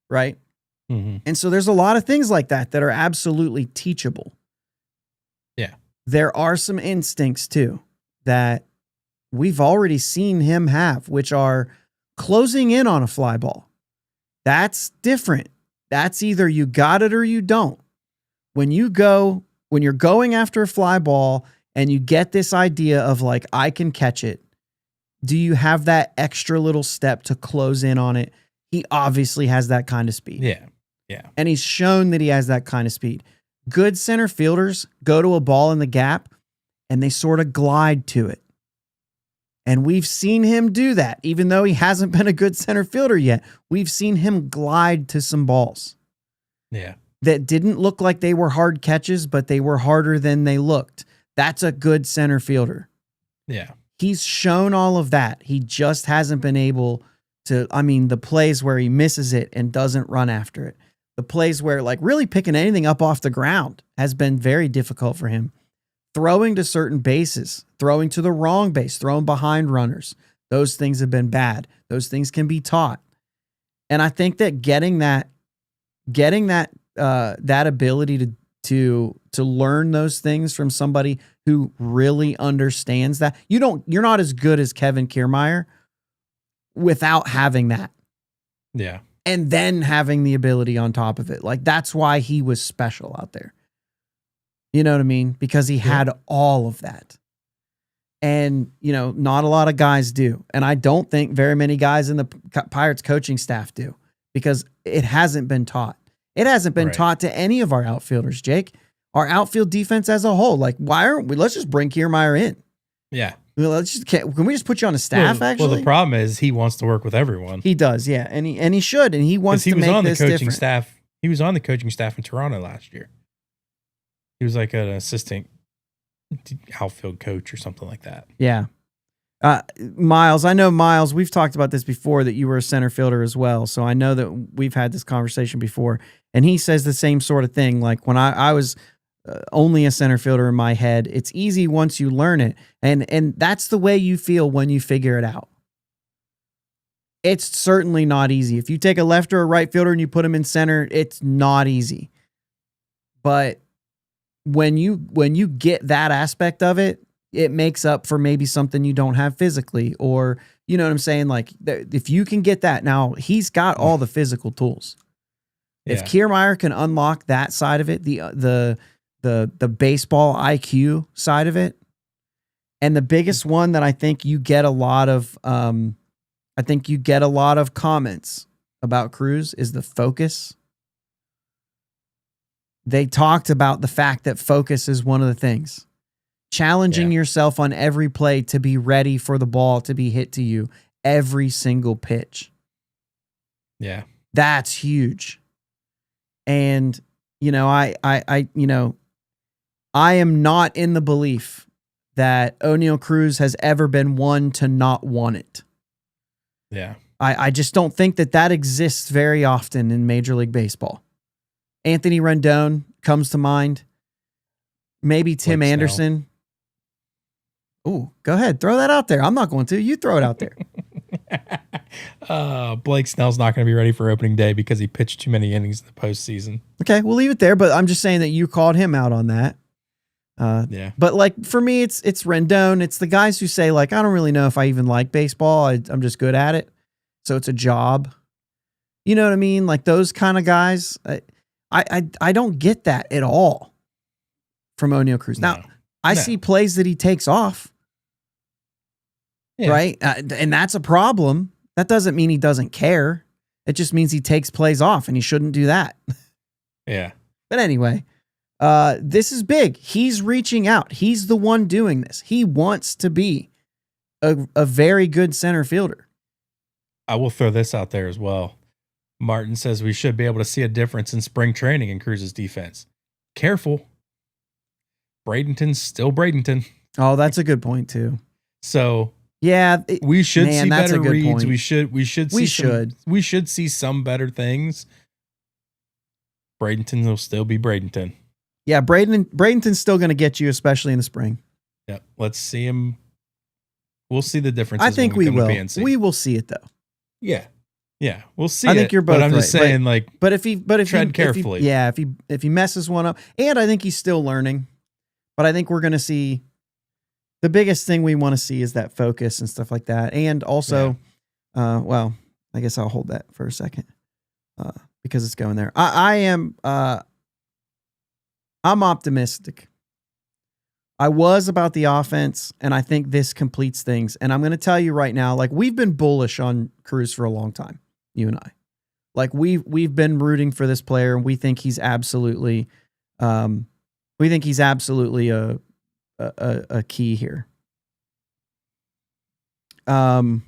Right. Mm-hmm. And so there's a lot of things like that that are absolutely teachable. Yeah. There are some instincts too that we've already seen him have, which are closing in on a fly ball. That's different. That's either you got it or you don't. When you're going after a fly ball and you get this idea of like, I can catch it, do you have that extra little step to close in on it? He obviously has that kind of speed. Yeah. Yeah. And he's shown that he has that kind of speed. Good center fielders go to a ball in the gap and they sort of glide to it. And we've seen him do that, even though he hasn't been a good center fielder yet. We've seen him glide to some balls. Yeah. That didn't look like they were hard catches, but they were harder than they looked. That's a good center fielder. Yeah. He's shown all of that. He just hasn't been able to, the plays where he misses it and doesn't run after it. The plays where like really picking anything up off the ground has been very difficult for him. Throwing to certain bases, throwing to the wrong base, throwing behind runners. Those things have been bad. Those things can be taught. And I think that getting that ability to learn those things from somebody who really understands that. You're not as good as Kevin Kiermaier without having that. Yeah. And then having the ability on top of it. Like that's why he was special out there. You know what I mean? Because he had all of that. And, not a lot of guys do. And I don't think very many guys in the Pirates coaching staff do because it hasn't been taught. It hasn't been taught to any of our outfielders, Jake. Our outfield defense as a whole. Like, let's just bring Kiermaier in. Yeah. Can we just put you on a staff, actually? Well, the problem is he wants to work with everyone. He does, yeah. And he should. And he wants to make this different. Staff. He was on the coaching staff in Toronto last year. He was like an assistant outfield coach or something like that. Yeah. Miles, I know Miles, we've talked about this before that you were a center fielder as well. So I know that we've had this conversation before. And he says the same sort of thing. Like when I was only a center fielder in my head, it's easy once you learn it. And that's the way you feel when you figure it out. It's certainly not easy. If you take a left or a right fielder and you put him in center, it's not easy. But when you get that aspect of it, it makes up for maybe something you don't have physically, or you know what I'm saying? Like if you can get that, now he's got all the physical tools. Yeah. If Kiermaier can unlock that side of it, the baseball IQ side of it, and the biggest one that I think you get a lot of, comments about Cruz is the focus. They talked about the fact that focus is one of the things. Challenging yourself on every play to be ready for the ball to be hit to you every single pitch. Yeah. That's huge. And, I am not in the belief that Oneil Cruz has ever been one to not want it. Yeah. I just don't think that exists very often in Major League Baseball. Anthony Rendon comes to mind. Maybe Tim Anderson. Ooh, go ahead. Throw that out there. I'm not going to. You throw it out there. Blake Snell's not going to be ready for opening day because he pitched too many innings in the postseason. Okay, we'll leave it there, but I'm just saying that you called him out on that. Yeah. But like for me, it's Rendon. It's the guys who say like, I don't really know if I even like baseball. I'm just good at it. So it's a job. You know what I mean? Like those kind of guys. I don't get that at all from Oneil Cruz. Now, I see plays that he takes off. Yeah. Right? And that's a problem. That doesn't mean he doesn't care. It just means he takes plays off and he shouldn't do that. Yeah. But anyway, this is big. He's reaching out. He's the one doing this. He wants to be a very good center fielder. I will throw this out there as well. Martin says we should be able to see a difference in spring training in Cruz's defense. Careful. Bradenton's still Bradenton. Oh, that's a good point too. So yeah, we should see better reads. Point. We should see some better things. Bradenton will still be Bradenton. Yeah, Bradenton's still going to get you, especially in the spring. Yeah, let's see him. We'll see the difference. I think we will. We will see it though. Yeah, we'll see. I think you're both. But I'm just saying, but if he tread carefully. If he messes one up, and I think he's still learning. But I think we're going to see the biggest thing we want to see is that focus and stuff like that. And also, well, I guess I'll hold that for a second because it's going there. I'm optimistic. I was about the offense, and I think this completes things. And I'm going to tell you right now, like, we've been bullish on Cruz for a long time, you and I. Like, we've been rooting for this player, and we think he's absolutely a key here. And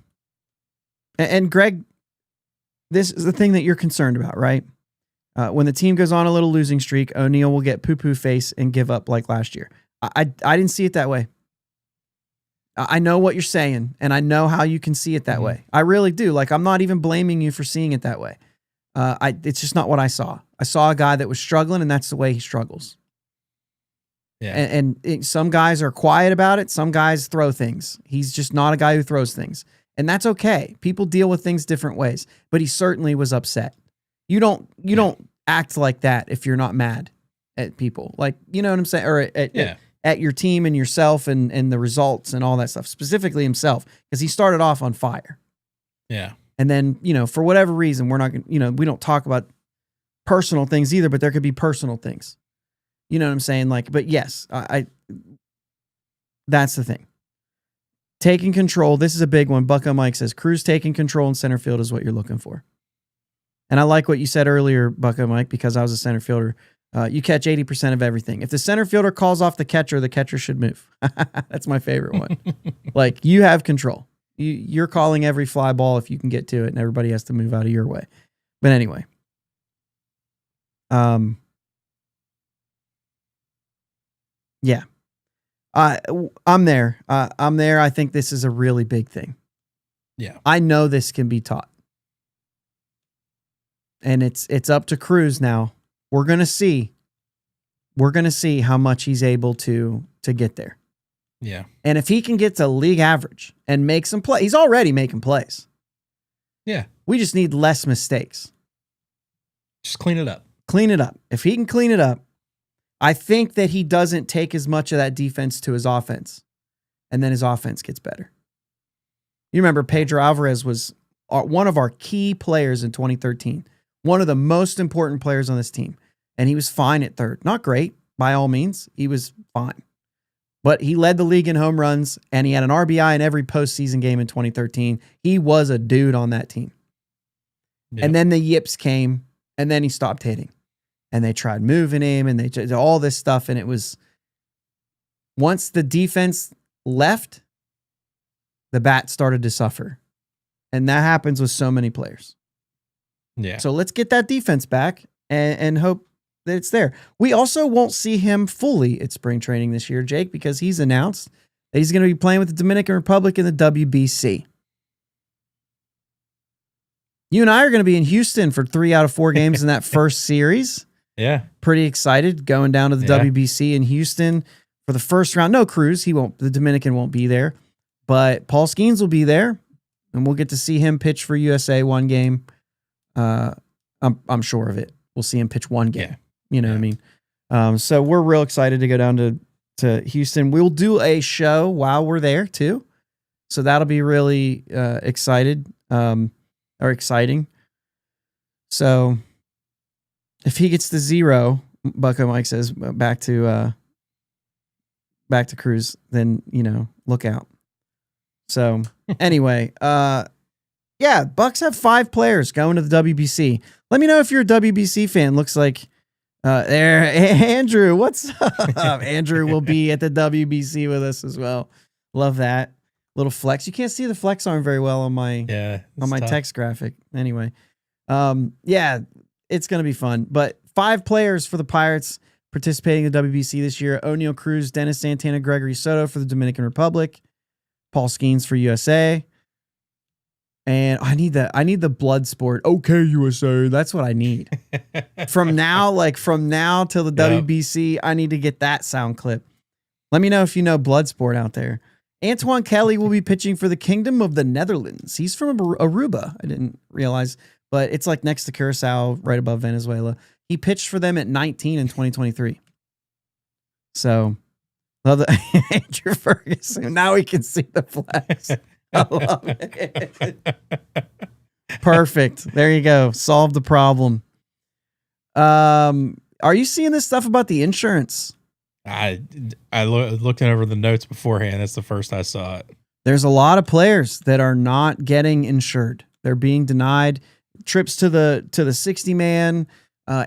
Greg, this is the thing that you're concerned about, right? When the team goes on a little losing streak, Oneil will get poo-poo face and give up like last year. I didn't see it that way. I know what you're saying, and I know how you can see it that way. I really do. Like, I'm not even blaming you for seeing it that way. It's just not what I saw. I saw a guy that was struggling, and that's the way he struggles. Yeah. And some guys are quiet about it. Some guys throw things. He's just not a guy who throws things. And that's okay. People deal with things different ways. But he certainly was upset. You don't act like that if you're not mad at people. Like, you know what I'm saying? Or at your team and yourself and the results and all that stuff. Specifically himself. Because he started off on fire. Yeah. And then, for whatever reason, we're not going we don't talk about personal things either, but there could be personal things. You know what I'm saying? Like, but yes, that's the thing. Taking control. This is a big one. Bucko Mike says, Cruz taking control in center field is what you're looking for. And I like what you said earlier, Bucko Mike, because I was a center fielder. You catch 80% of everything. If the center fielder calls off the catcher should move. That's my favorite one. Like, you have control. You're calling every fly ball if you can get to it, and everybody has to move out of your way. But anyway. Yeah. I'm there. I'm there. I think this is a really big thing. Yeah. I know this can be taught. And it's up to Cruz now. We're going to see. We're going to see how much he's able to get there. Yeah. And if he can get to league average and make some play, he's already making plays. Yeah. We just need less mistakes. Just clean it up. Clean it up. If he can clean it up, I think that he doesn't take as much of that defense to his offense, and then his offense gets better. You remember Pedro Alvarez was one of our key players in 2013, one of the most important players on this team, and he was fine at third. Not great, by all means. He was fine. But he led the league in home runs, and he had an RBI in every postseason game in 2013. He was a dude on that team. Yep. And then the yips came, and then he stopped hitting. And they tried moving him, and they did all this stuff. And it was, once the defense left, the bat started to suffer. And that happens with so many players. Yeah. So let's get that defense back and hope that it's there. We also won't see him fully at spring training this year, Jake, because he's announced that he's going to be playing with the Dominican Republic in the WBC. You and I are going to be in Houston for 3 out of 4 games in that first series. Yeah. Pretty excited going down to the WBC in Houston for the first round. No Cruz. The Dominican won't be there, but Paul Skeens will be there, and we'll get to see him pitch for USA one game. I'm sure of it. We'll see him pitch one game. You know what I mean? So we're real excited to go down to Houston. We'll do a show while we're there too. So that'll be really exciting. So if he gets to 0, Bucko Mike says back to Cruz, then look out. So anyway, Bucks have 5 players going to the WBC. Let me know if you're a WBC fan. Looks like there, Andrew. What's up? Andrew will be at the WBC with us as well. Love that little flex. You can't see the flex arm very well on my text graphic. Anyway, it's gonna be fun. But 5 players for the Pirates participating in the WBC this year: Oneil Cruz, Dennis Santana, Gregory Soto for the Dominican Republic, Paul Skeens for USA. And I need the blood sport. Okay, USA. That's what I need. From now till the WBC, I need to get that sound clip. Let me know if you know blood sport out there. Antoine Kelly will be pitching for the Kingdom of the Netherlands. He's from Aruba. I didn't realize, but it's like next to Curacao, right above Venezuela. He pitched for them at 19 in 2023. So Love the Andrew Ferguson. Now we can see the flex. I love it. Perfect. There you go. Solve the problem. Are you seeing this stuff about the insurance? I looked over the notes beforehand. That's the first I saw it. There's a lot of players that are not getting insured. They're being denied trips to the 60-man,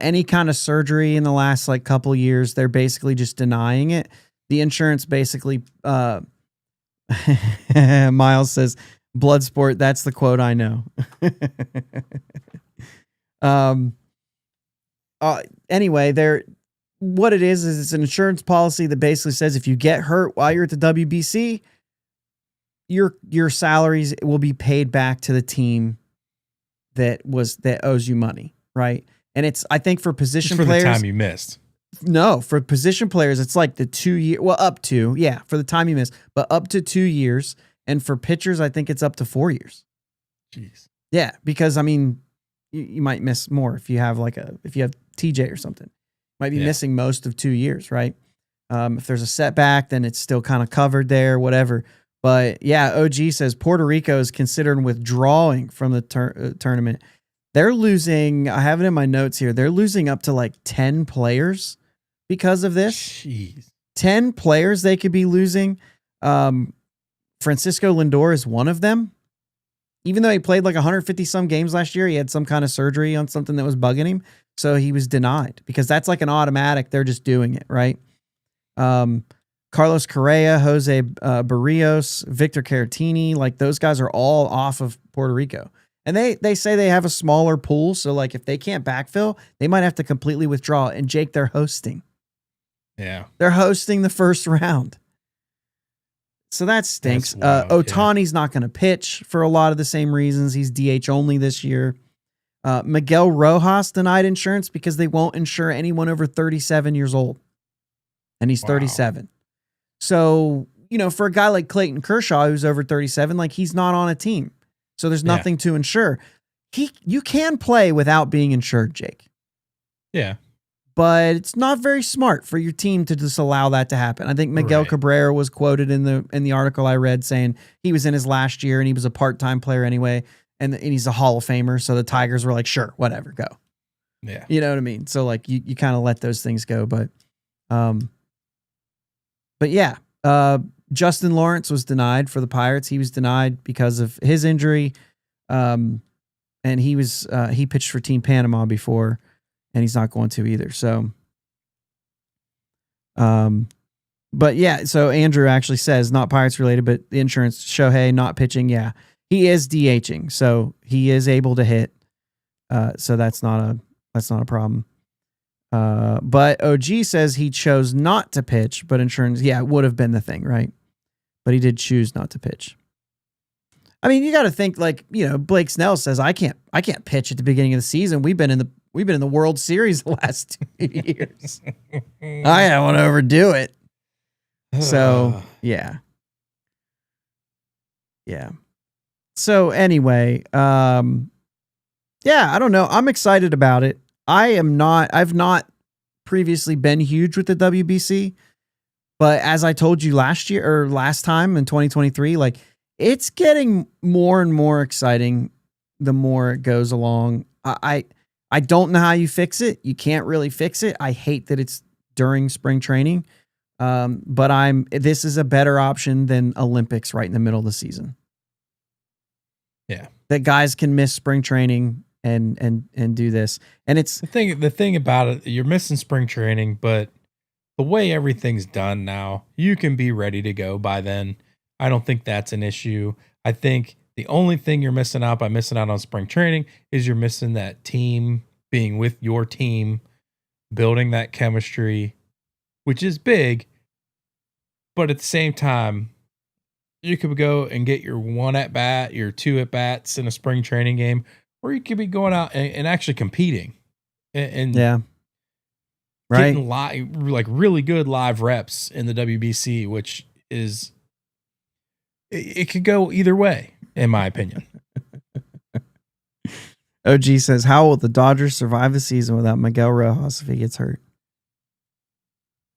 any kind of surgery in the last like couple years. They're basically just denying it. The insurance basically, Miles says, Bloodsport, that's the quote I know. Anyway, what it is it's an insurance policy that basically says if you get hurt while you're at the WBC, your salaries will be paid back to the team that owes you money, right? And it's, I think, for position players, the time you missed. No, for position players, it's like the 2 year, well, up to, yeah, for the time you missed, but up to 2 years. And for pitchers, I think it's up to 4 years. Jeez. Yeah, because I mean, you might miss more if you have TJ or something. Might be missing most of 2 years, right? If there's a setback, then it's still kind of covered there, whatever. But yeah, OG says Puerto Rico is considering withdrawing from the tournament. They're losing, I have it in my notes here, they're losing up to like 10 players because of this. Jeez. 10 players they could be losing. Francisco Lindor is one of them. Even though he played like 150 some games last year, he had some kind of surgery on something that was bugging him. So he was denied because that's like an automatic. They're just doing it, right? Carlos Correa, Jose Barrios, Victor Caratini, like those guys are all off of Puerto Rico. And they say they have a smaller pool. So like if they can't backfill, they might have to completely withdraw. And Jake, they're hosting. Yeah. They're hosting the first round. So that stinks. Ohtani's not going to pitch for a lot of the same reasons. He's DH only this year. Miguel Rojas denied insurance because they won't insure anyone over 37 years old. And he's 37. So, for a guy like Clayton Kershaw, who's over 37, like he's not on a team. So there's nothing to insure. You can play without being insured, Jake. Yeah. But it's not very smart for your team to just allow that to happen. I think Miguel Cabrera was quoted in the article I read saying he was in his last year and he was a part-time player anyway, and he's a Hall of Famer. So the Tigers were like, sure, whatever, go. Yeah. You know what I mean? So like you kind of let those things go. But yeah, Justin Lawrence was denied for the Pirates. He was denied because of his injury. And he pitched for Team Panama before. And he's not going to either. So, but yeah, so Andrew actually says not Pirates related, but the insurance, Shohei not pitching. Yeah, he is DHing, so he is able to hit. So that's not a problem. But OG says he chose not to pitch, but insurance, yeah, it would have been the thing, right? But he did choose not to pitch. I mean, you got to think like, Blake Snell says, I can't pitch at the beginning of the season. We've been in the World Series the last 2 years. I don't want to overdo it. So, yeah. Yeah. So anyway, yeah, I don't know. I'm excited about it. I've not previously been huge with the WBC, but as I told you last time in 2023, like it's getting more and more exciting the more it goes along. I don't know how you fix it. You can't really fix it. I hate that it's during spring training. But this is a better option than Olympics right in the middle of the season. Yeah. That guys can miss spring training and do this. And it's the thing about it, you're missing spring training, but the way everything's done now, you can be ready to go by then. I don't think that's an issue. I think the only thing you're missing out by missing out on spring training is you're missing that team, being with your team, building that chemistry, which is big. But at the same time, you could go and get your 1 at bat, your 2 at bats in a spring training game, or you could be going out and actually competing and yeah, right, getting like really good live reps in the WBC, which is it could go either way, in my opinion. OG says, how will the Dodgers survive the season without Miguel Rojas if he gets hurt?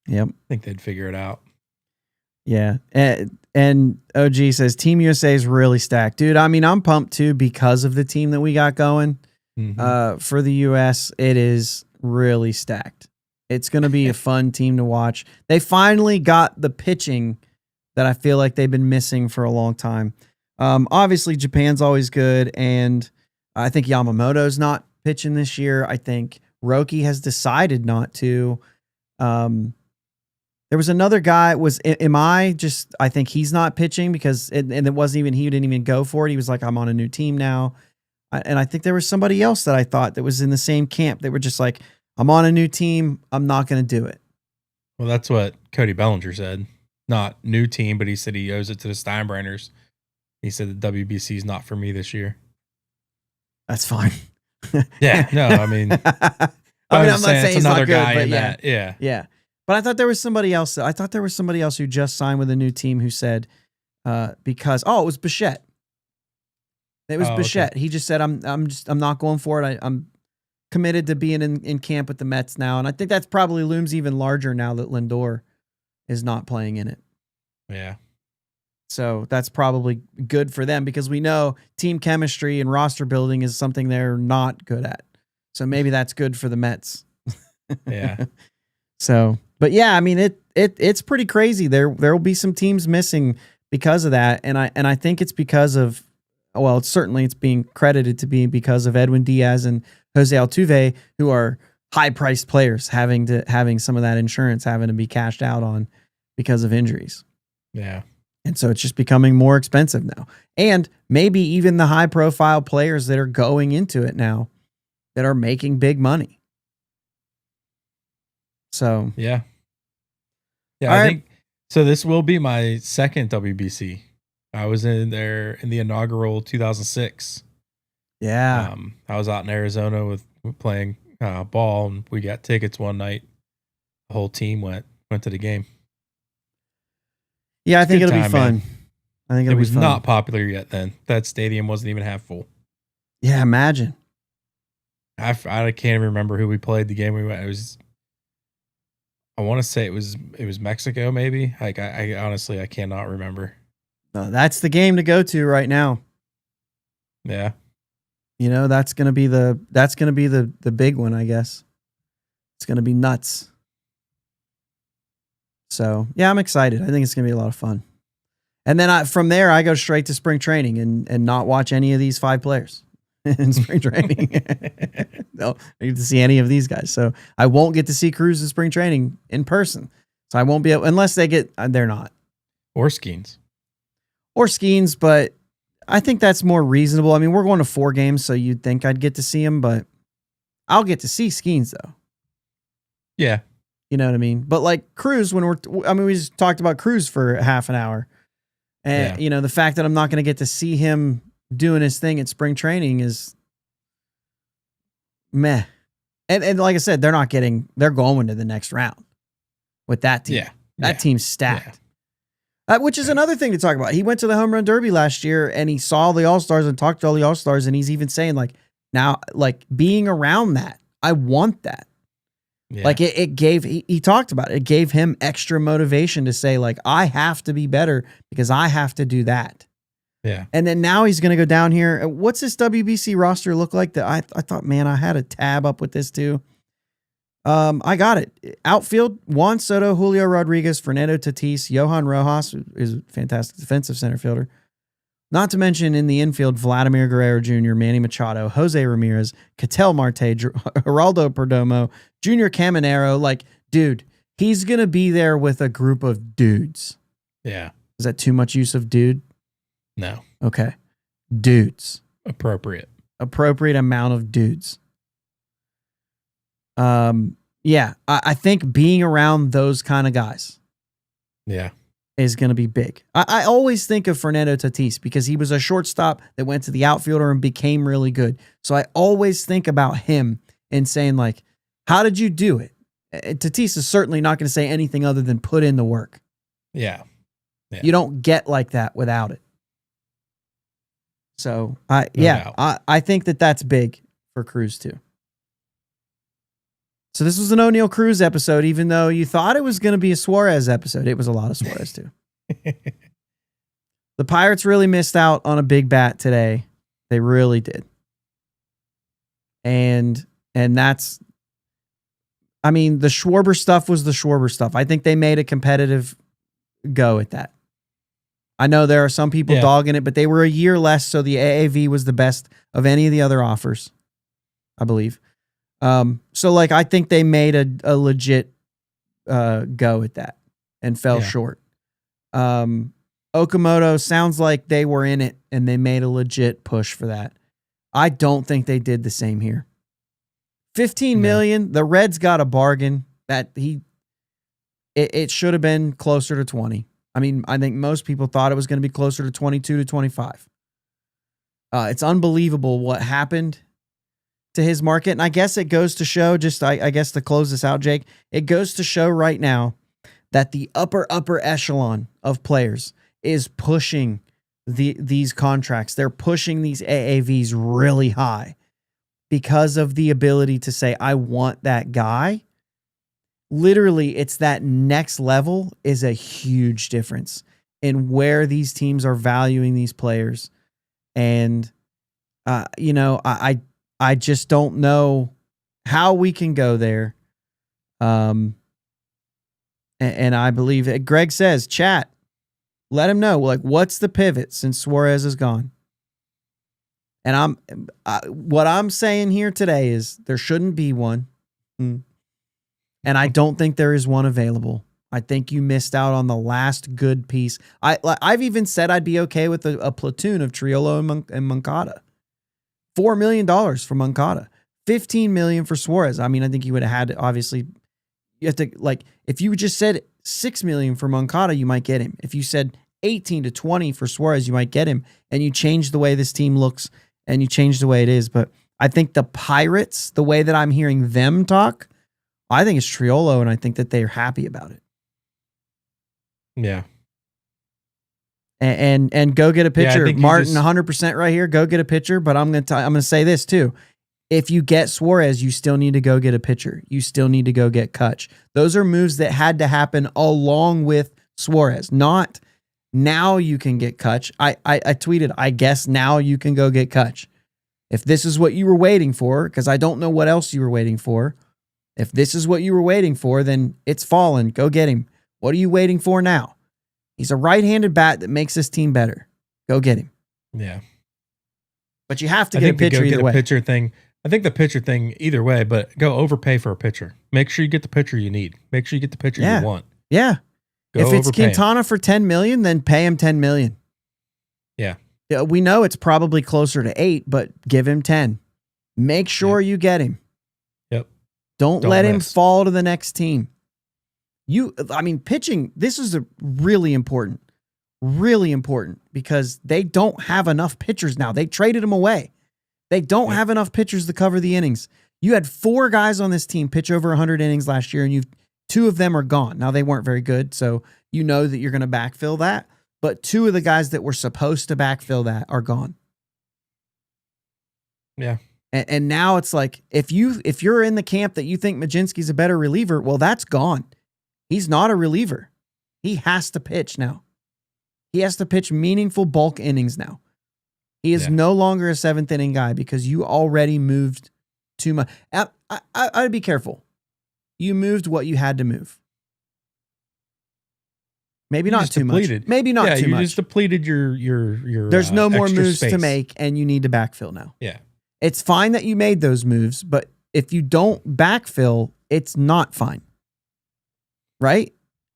Yep. I think they'd figure it out. Yeah. And OG says Team USA is really stacked. Dude, I mean, I'm pumped too because of the team that we got going. For the US, it is really stacked. It's going to be a fun team to watch. They finally got the pitching that I feel like they've been missing for a long time. Obviously, Japan's always good, and I think Yamamoto's not pitching this year. I think Roki has decided not to. There was another guy. I think he's not pitching because and it wasn't even, he didn't even go for it. He was like, I'm on a new team now. And I think there was somebody else that I thought that was in the same camp. They were just like, I'm on a new team. I'm not going to do it. Well, that's what Cody Bellinger said. Not new team, but he said he owes it to the Steinbrenners. He said the WBC is not for me this year. That's fine. Yeah, no, I mean, I'm not saying it's he's another not good, guy but in yeah. that. Yeah. Yeah. But I thought there was somebody else. I thought there was somebody else who just signed with a new team who said, because it was Bichette. It was Bichette. Okay. He just said, I'm not going for it. I'm committed to being in camp with the Mets now. And I think that's probably looms even larger now that Lindor is not playing in it. Yeah. So that's probably good for them because we know team chemistry and roster building is something they're not good at. So maybe that's good for the Mets. Yeah. So, but yeah, I mean, it's pretty crazy. There will be some teams missing because of that. And I think it's because of, well, it's being credited to be because of Edwin Diaz and Jose Altuve, who are high-priced players having some of that insurance having to be cashed out on because of injuries. Yeah. And so it's just becoming more expensive now. And maybe even the high-profile players that are going into it now that are making big money. So yeah. I think so. This will be my second WBC. I was in there in the inaugural 2006. Yeah. I was out in Arizona with playing ball, and we got tickets one night. The whole team went to the game. Yeah, I think it'll be fun. Man. I think it was not popular yet then. That stadium wasn't even half full. Yeah, imagine. I can't even remember who we played the game we went. It was, I want to say it was Mexico maybe. Like I honestly I cannot remember. No, that's the game to go to right now. Yeah. You know, that's gonna be the big one, I guess. It's gonna be nuts. So yeah, I'm excited. I think it's gonna be a lot of fun. And then from there I go straight to spring training and not watch any of these 5 players in spring training. No, I need to see any of these guys. So I won't get to see Cruz in spring training in person. So I won't be able, unless they're not. Or Skeens, but I think that's more reasonable. I mean, we're going to 4 games, so you'd think I'd get to see him, but I'll get to see Skeens though. Yeah. You know what I mean? But like Cruz, we just talked about Cruz for half an hour. And, you know, the fact that I'm not going to get to see him doing his thing at spring training is meh. And like I said, they're going to the next round with that team. Yeah. That team's stacked. Yeah. Which is another thing to talk about. He went to the Home Run Derby last year and he saw the All-Stars and talked to all the All-Stars. And he's even saying like, now, like being around that, I want that. Yeah. Like he talked about it. It gave him extra motivation to say like, I have to be better because I have to do that. Yeah. And then now he's going to go down here. What's this WBC roster look like? That I thought, man, I had a tab up with this too. I got it. Outfield, Juan Soto, Julio Rodriguez, Fernando Tatis, Johan Rojas is a fantastic defensive center fielder. Not to mention in the infield, Vladimir Guerrero Jr., Manny Machado, Jose Ramirez, Ketel Marte, Geraldo Perdomo, Junior Caminero. Like, dude, he's going to be there with a group of dudes. Yeah. Is that too much use of dude? No. Okay. Dudes. Appropriate amount of dudes. Yeah, I think being around those kind of guys. Yeah. Is going to be big. I always think of Fernando Tatis because he was a shortstop that went to the outfielder and became really good. So I always think about him and saying like, how did you do it? Tatis is certainly not going to say anything other than put in the work. Yeah. You don't get like that without it. So I think that's big for Cruz too. So this was an Oneil Cruz episode, even though you thought it was going to be a Suarez episode. It was a lot of Suarez too. The Pirates really missed out on a big bat today. They really did. And that's, I mean, the Schwarber stuff was the Schwarber stuff. I think they made a competitive go at that. I know there are some people dogging it, but they were a year less, so the AAV was the best of any of the other offers, I believe. So, like, I think they made a legit go at that and fell short. Okamoto sounds like they were in it and they made a legit push for that. I don't think they did the same here. $15 million. The Reds got a bargain that it should have been closer to 20. I mean, I think most people thought it was going to be closer to 22 to 25. It's unbelievable what happened to his market. And I guess it goes to show, just I guess to close this out, Jake, it goes to show right now that the upper echelon of players is pushing these contracts. They're pushing these AAVs really high because of the ability to say, I want that guy. Literally, it's that next level is a huge difference in where these teams are valuing these players. And, I just don't know how we can go there. And I believe Greg says, chat, let him know, like, what's the pivot since Suarez is gone? And what I'm saying here today is there shouldn't be one. And I don't think there is one available. I think you missed out on the last good piece. I've even said I'd be okay with a platoon of Triolo and Moncada. $4 million for Moncada. $15 million for Suarez. I mean, I think you would have had, obviously, you have to, like, if you just said $6 million for Moncada, you might get him. If you said 18 to 20 for Suarez, you might get him. And you change the way this team looks and you change the way it is. But I think the Pirates, the way that I'm hearing them talk, I think it's Triolo, and I think that they're happy about it. Yeah. And go get a pitcher. Yeah, Martin, 100% right here. Go get a pitcher. But I'm gonna say this too. If you get Suarez, you still need to go get a pitcher. You still need to go get Kutch. Those are moves that had to happen along with Suarez. Not now you can get Kutch. I tweeted, I guess now you can go get Kutch. If this is what you were waiting for, because I don't know what else you were waiting for. If this is what you were waiting for, then it's fallen. Go get him. What are you waiting for now? He's a right-handed bat that makes this team better. Go get him. Yeah. But you have to get a pitcher either way. Pitcher thing. I think the pitcher thing either way, but go overpay for a pitcher. Make sure you get the pitcher you need. Make sure you get the pitcher you want. Yeah. If it's Quintana for $10 million, then pay him $10 million. Yeah. We know it's probably closer to 8, but give him 10. Make sure you get him. Don't let him fall to the next team. Pitching, this is really important because they don't have enough pitchers now. They traded them away. They don't have enough pitchers to cover the innings. You had 4 guys on this team pitch over 100 innings last year, and 2 of them are gone. Now, they weren't very good, so you know that you're going to backfill that. But 2 of the guys that were supposed to backfill that are gone. Yeah. And now it's like, if you're in the camp that you think Majinski's a better reliever, well, that's gone. He's not a reliever. He has to pitch now. He has to pitch meaningful bulk innings now. He is no longer a 7th inning guy because you already moved too much. I'd be careful. You moved what you had to move. Maybe not too much. Maybe not too much. You just depleted your There's no more moves space to make, and you need to backfill now. Yeah. It's fine that you made those moves, but if you don't backfill, it's not fine. Right?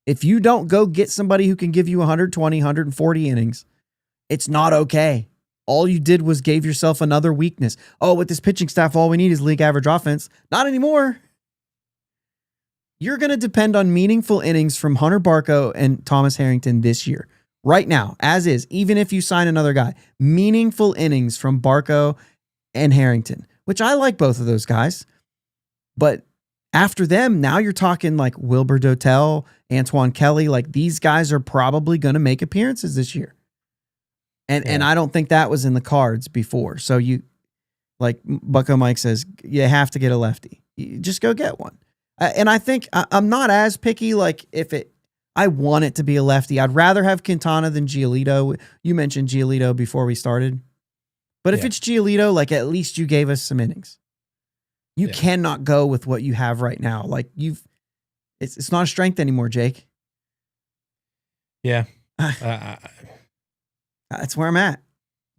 If you don't go get somebody who can give you 120, 140 innings, it's not okay. All you did was gave yourself another weakness. Oh, with this pitching staff, all we need is league average offense. Not anymore. You're going to depend on meaningful innings from Hunter Barco and Thomas Harrington this year. Right now, as is, even if you sign another guy. Meaningful innings from Barco and Harrington, which I like both of those guys. But after them, now you're talking like Wilbur Dotel, Antoine Kelly. Like, these guys are probably going to make appearances this year. And I don't think that was in the cards before. So you, like Bucko Mike says, you have to get a lefty. You just go get one. And I think I'm not as picky. Like, if it, I want it to be a lefty. I'd rather have Quintana than Giolito. You mentioned Giolito before we started. But if it's Giolito, like at least you gave us some innings. You cannot go with what you have right now. Like it's not a strength anymore, Jake. Yeah. That's where I'm at.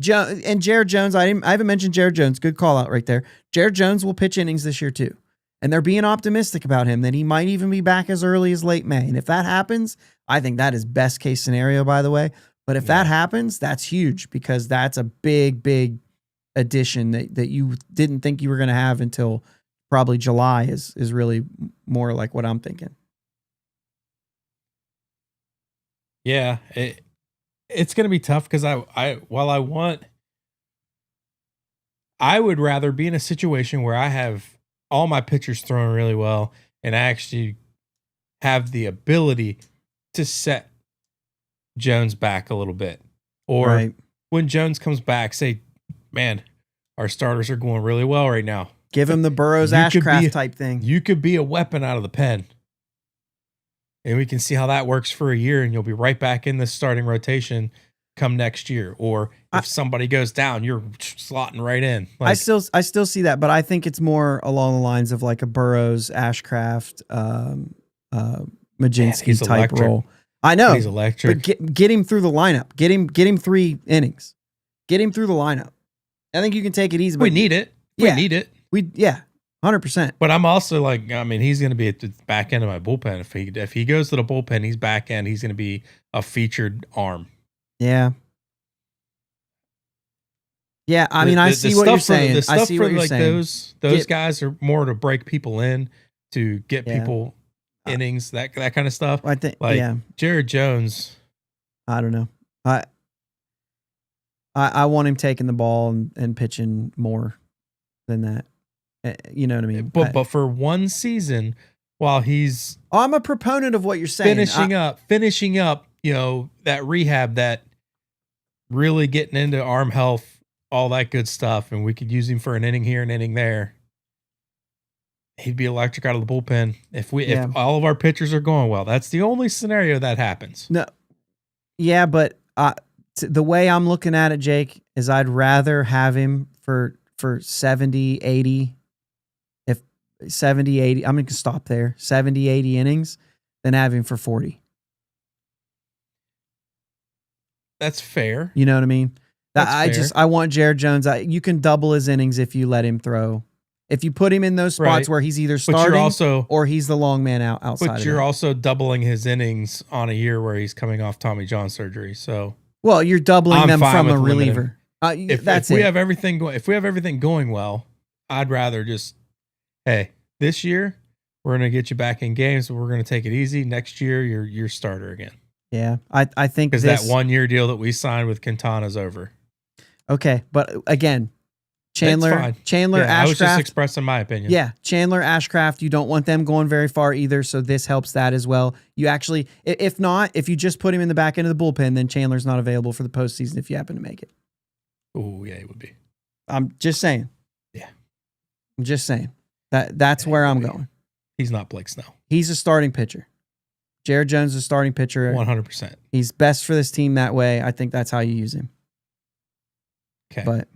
And Jared Jones, I haven't mentioned Jared Jones. Good call out right there. Jared Jones will pitch innings this year too. And they're being optimistic about him that he might even be back as early as late May. And if that happens, I think that is best case scenario, by the way. But if that happens, that's huge because that's a big, big addition that you didn't think you were going to have until probably July is really more like what I'm thinking. Yeah, it's going to be tough because I would rather be in a situation where I have all my pitchers throwing really well and I actually have the ability to set Jones back a little bit. Or when Jones comes back, say, man, our starters are going really well right now. Give him the Burroughs Ashcraft type thing. You could be a weapon out of the pen. And we can see how that works for a year, and you'll be right back in the starting rotation come next year. Or if somebody goes down, you're slotting right in. Like, I still see that, but I think it's more along the lines of like a Burroughs, Ashcraft, Majinski type role. I know he's electric. But get him through the lineup. Get him 3 innings. Get him through the lineup. I think you can take it easy. We need it. We need it. 100%. But I'm also like, I mean, he's going to be at the back end of my bullpen. If he goes to the bullpen, he's back end. He's going to be a featured arm. Yeah. Yeah, I mean, I see what you're saying. I see what you're saying. Those guys are more to break people in, to get people innings, that kind of stuff. I think, Jared Jones. I don't know. I want him taking the ball and pitching more than that. You know what I mean? But for one season, while he's... I'm a proponent of what you're saying. Finishing up, that rehab, that really getting into arm health, all that good stuff, and we could use him for an inning here, an inning there. He'd be electric out of the bullpen. If all of our pitchers are going well, that's the only scenario that happens. No. Yeah, but the way I'm looking at it, Jake, is I'd rather have him for 70, 80... 70, 80, I'm going to stop there, 70, 80 innings than have him for 40. That's fair. You know what I mean? I want Jared Jones. You can double his innings if you let him throw. If you put him in those spots where he's either starting or he's the long man outside. But you're also doubling his innings on a year where he's coming off Tommy John surgery. So, well, you're doubling them from a reliever. If we have everything going well, I'd rather just, hey, this year we're going to get you back in games, but we're going to take it easy. Next year, you're starter again. Yeah, I think because that 1 year deal that we signed with Quintana's over. Okay, but again, Chandler, Ashcraft. I was just expressing my opinion. Yeah, Chandler, Ashcraft. You don't want them going very far either, so this helps that as well. You actually, if you just put him in the back end of the bullpen, then Chandler's not available for the postseason if you happen to make it. Oh yeah, it would be. I'm just saying. Yeah, I'm just saying. That's where I'm going. He's not Blake Snell. He's a starting pitcher. Jared Jones is a starting pitcher. 100%. He's best for this team that way. I think that's how you use him. Okay. But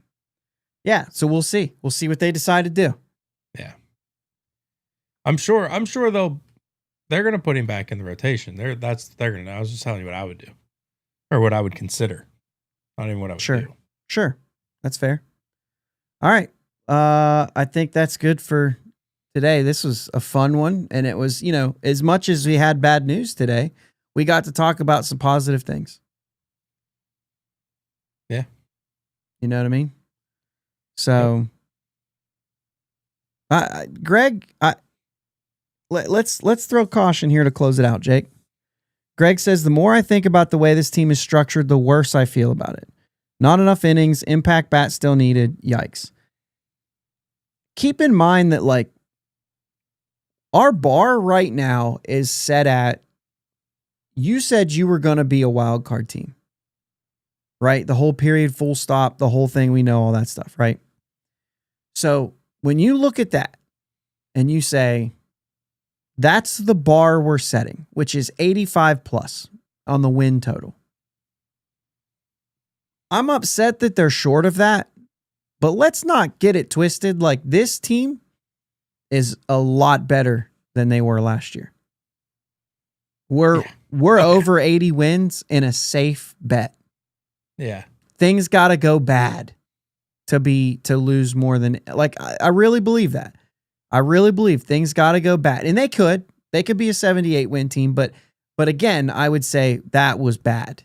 yeah, so we'll see. We'll see what they decide to do. Yeah. I'm sure they're going to put him back in the rotation. I was just telling you what I would do or what I would consider. Not even what I would do. Sure. That's fair. All right. I think that's good for today. This was a fun one. And it was, as much as we had bad news today, we got to talk about some positive things. Yeah. You know what I mean? So, Greg, let's throw caution here to close it out, Jake. Greg says, the more I think about the way this team is structured, the worse I feel about it. Not enough innings, impact bat still needed. Yikes. Keep in mind that our bar right now is set at, you said you were going to be a wild card team, right? The whole period, full stop, the whole thing, we know all that stuff, right? So when you look at that and you say, That's the bar we're setting, which is 85 plus on the win total. I'm upset that they're short of that, but let's not get it twisted. Like, this team is a lot better than they were last year. We're over 80 wins in a safe bet. Yeah. Things got to go bad to lose more than, like, I really believe that. I really believe things got to go bad, and they could be a 78 win team, but again, I would say that was bad.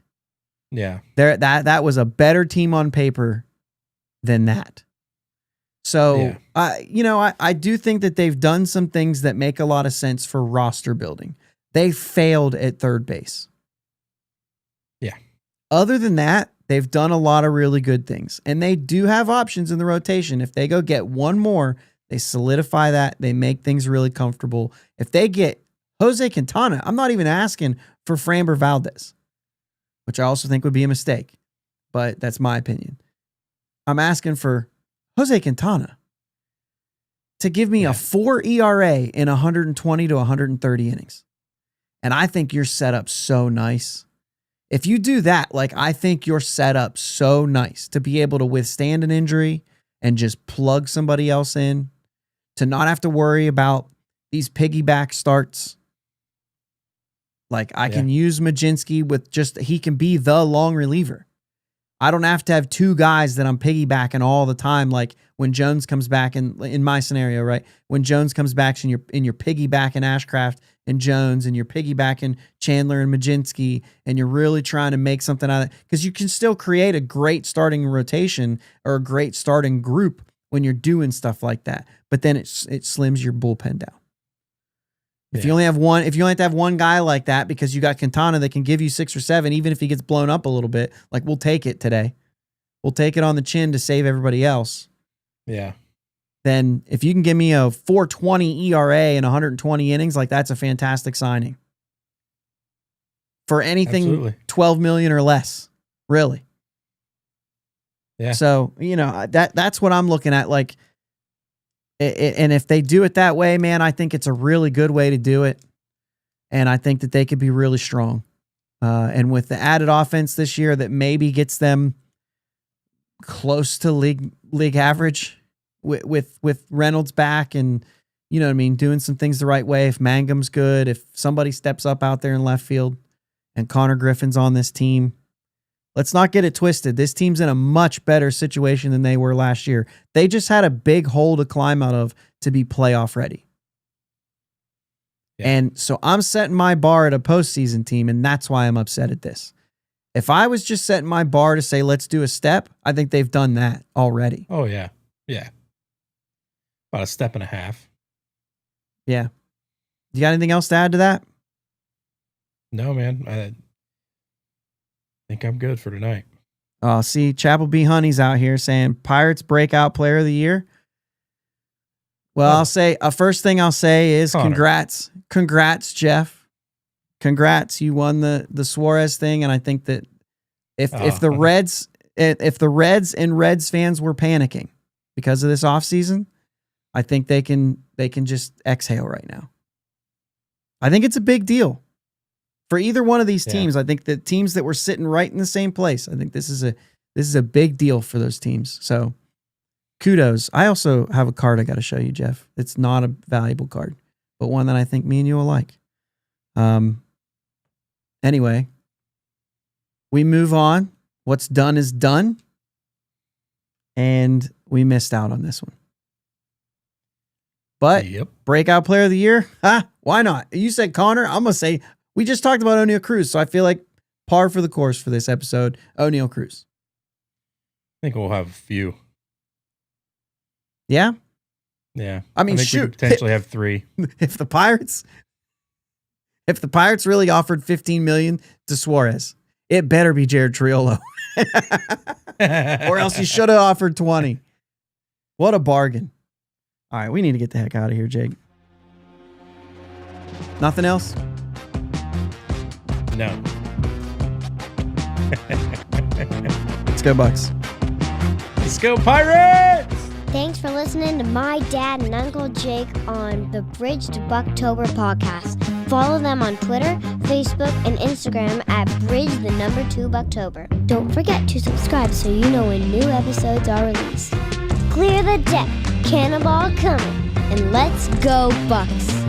Yeah. That was a better team on paper than that. So, yeah. I do think that they've done some things that make a lot of sense for roster building. They failed at third base. Yeah. Other than that, they've done a lot of really good things, and they do have options in the rotation. If they go get one more, they solidify that. They make things really comfortable. If they get Jose Quintana, I'm not even asking for Framber Valdez, which I also think would be a mistake, but that's my opinion. I'm asking for Jose Quintana to give me a 4 ERA in 120 to 130 innings. And I think you're set up so nice. If you do that, like, I think you're set up so nice to be able to withstand an injury and just plug somebody else in, to not have to worry about these piggyback starts. Like, I can use Majinski with he can be the long reliever. I don't have to have two guys that I'm piggybacking all the time. Like, when Jones comes back in my scenario, right? When Jones comes back and you're piggybacking Ashcraft and Jones, and you're piggybacking Chandler and Majinski, and you're really trying to make something out of it, because you can still create a great starting rotation or a great starting group when you're doing stuff like that. But then it slims your bullpen down. If you only have one, if you only have to have one guy like that because you got Quintana that can give you 6 or 7, even if he gets blown up a little bit, like, we'll take it today. We'll take it on the chin to save everybody else. Yeah. Then if you can give me a 4.20 ERA in 120 innings, like, that's a fantastic signing. For anything Absolutely. 12 million or less, really. Yeah. So, that's what I'm looking at. Like, and if they do it that way, man, I think it's a really good way to do it. And I think that they could be really strong. And with the added offense this year that maybe gets them close to league average with Reynolds back, and, you know what I mean, doing some things the right way. If Mangum's good, if somebody steps up out there in left field and Connor Griffin's on this team, let's not get it twisted. This team's in a much better situation than they were last year. They just had a big hole to climb out of to be playoff ready. Yeah. And so I'm setting my bar at a postseason team, and that's why I'm upset at this. If I was just setting my bar to say, let's do a step, I think they've done that already. Oh, yeah. Yeah. About a step and a half. Yeah. You got anything else to add to that? No, man. I think I'm good for tonight. Oh, see, Chapel B. Honey's out here saying Pirates breakout player of the year. Well, I'll say, first thing I'll say is Connor. Congrats, Jeff. Congrats. You won the Suarez thing. And I think that if the Reds and Reds fans were panicking because of this offseason, I think they can just exhale right now. I think it's a big deal. For either one of these teams, I think the teams that were sitting right in the same place, I think this is a big deal for those teams. So kudos. I also have a card I got to show you, Jeff. It's not a valuable card, but one that I think me and you will like. Anyway, we move on. What's done is done. And we missed out on this one. But breakout player of the year, why not? You said Connor. I'm going to say, we just talked about Oneil Cruz, so I feel like par for the course for this episode, Oneil Cruz. I think we'll have a few. Yeah? Yeah. I mean, think we could potentially have 3. If the Pirates really offered $15 million to Suarez, it better be Jared Triolo. Or else he should have offered 20. What a bargain. All right, we need to get the heck out of here, Jake. Nothing else? No. Let's go, Bucks. Let's go, Pirates! Thanks for listening to my dad and Uncle Jake on the Bridge to Buctober podcast. Follow them on Twitter, Facebook, and Instagram at Bridge2Buctober. Don't forget to subscribe so you know when new episodes are released. Clear the deck, cannonball coming, and let's go Bucks!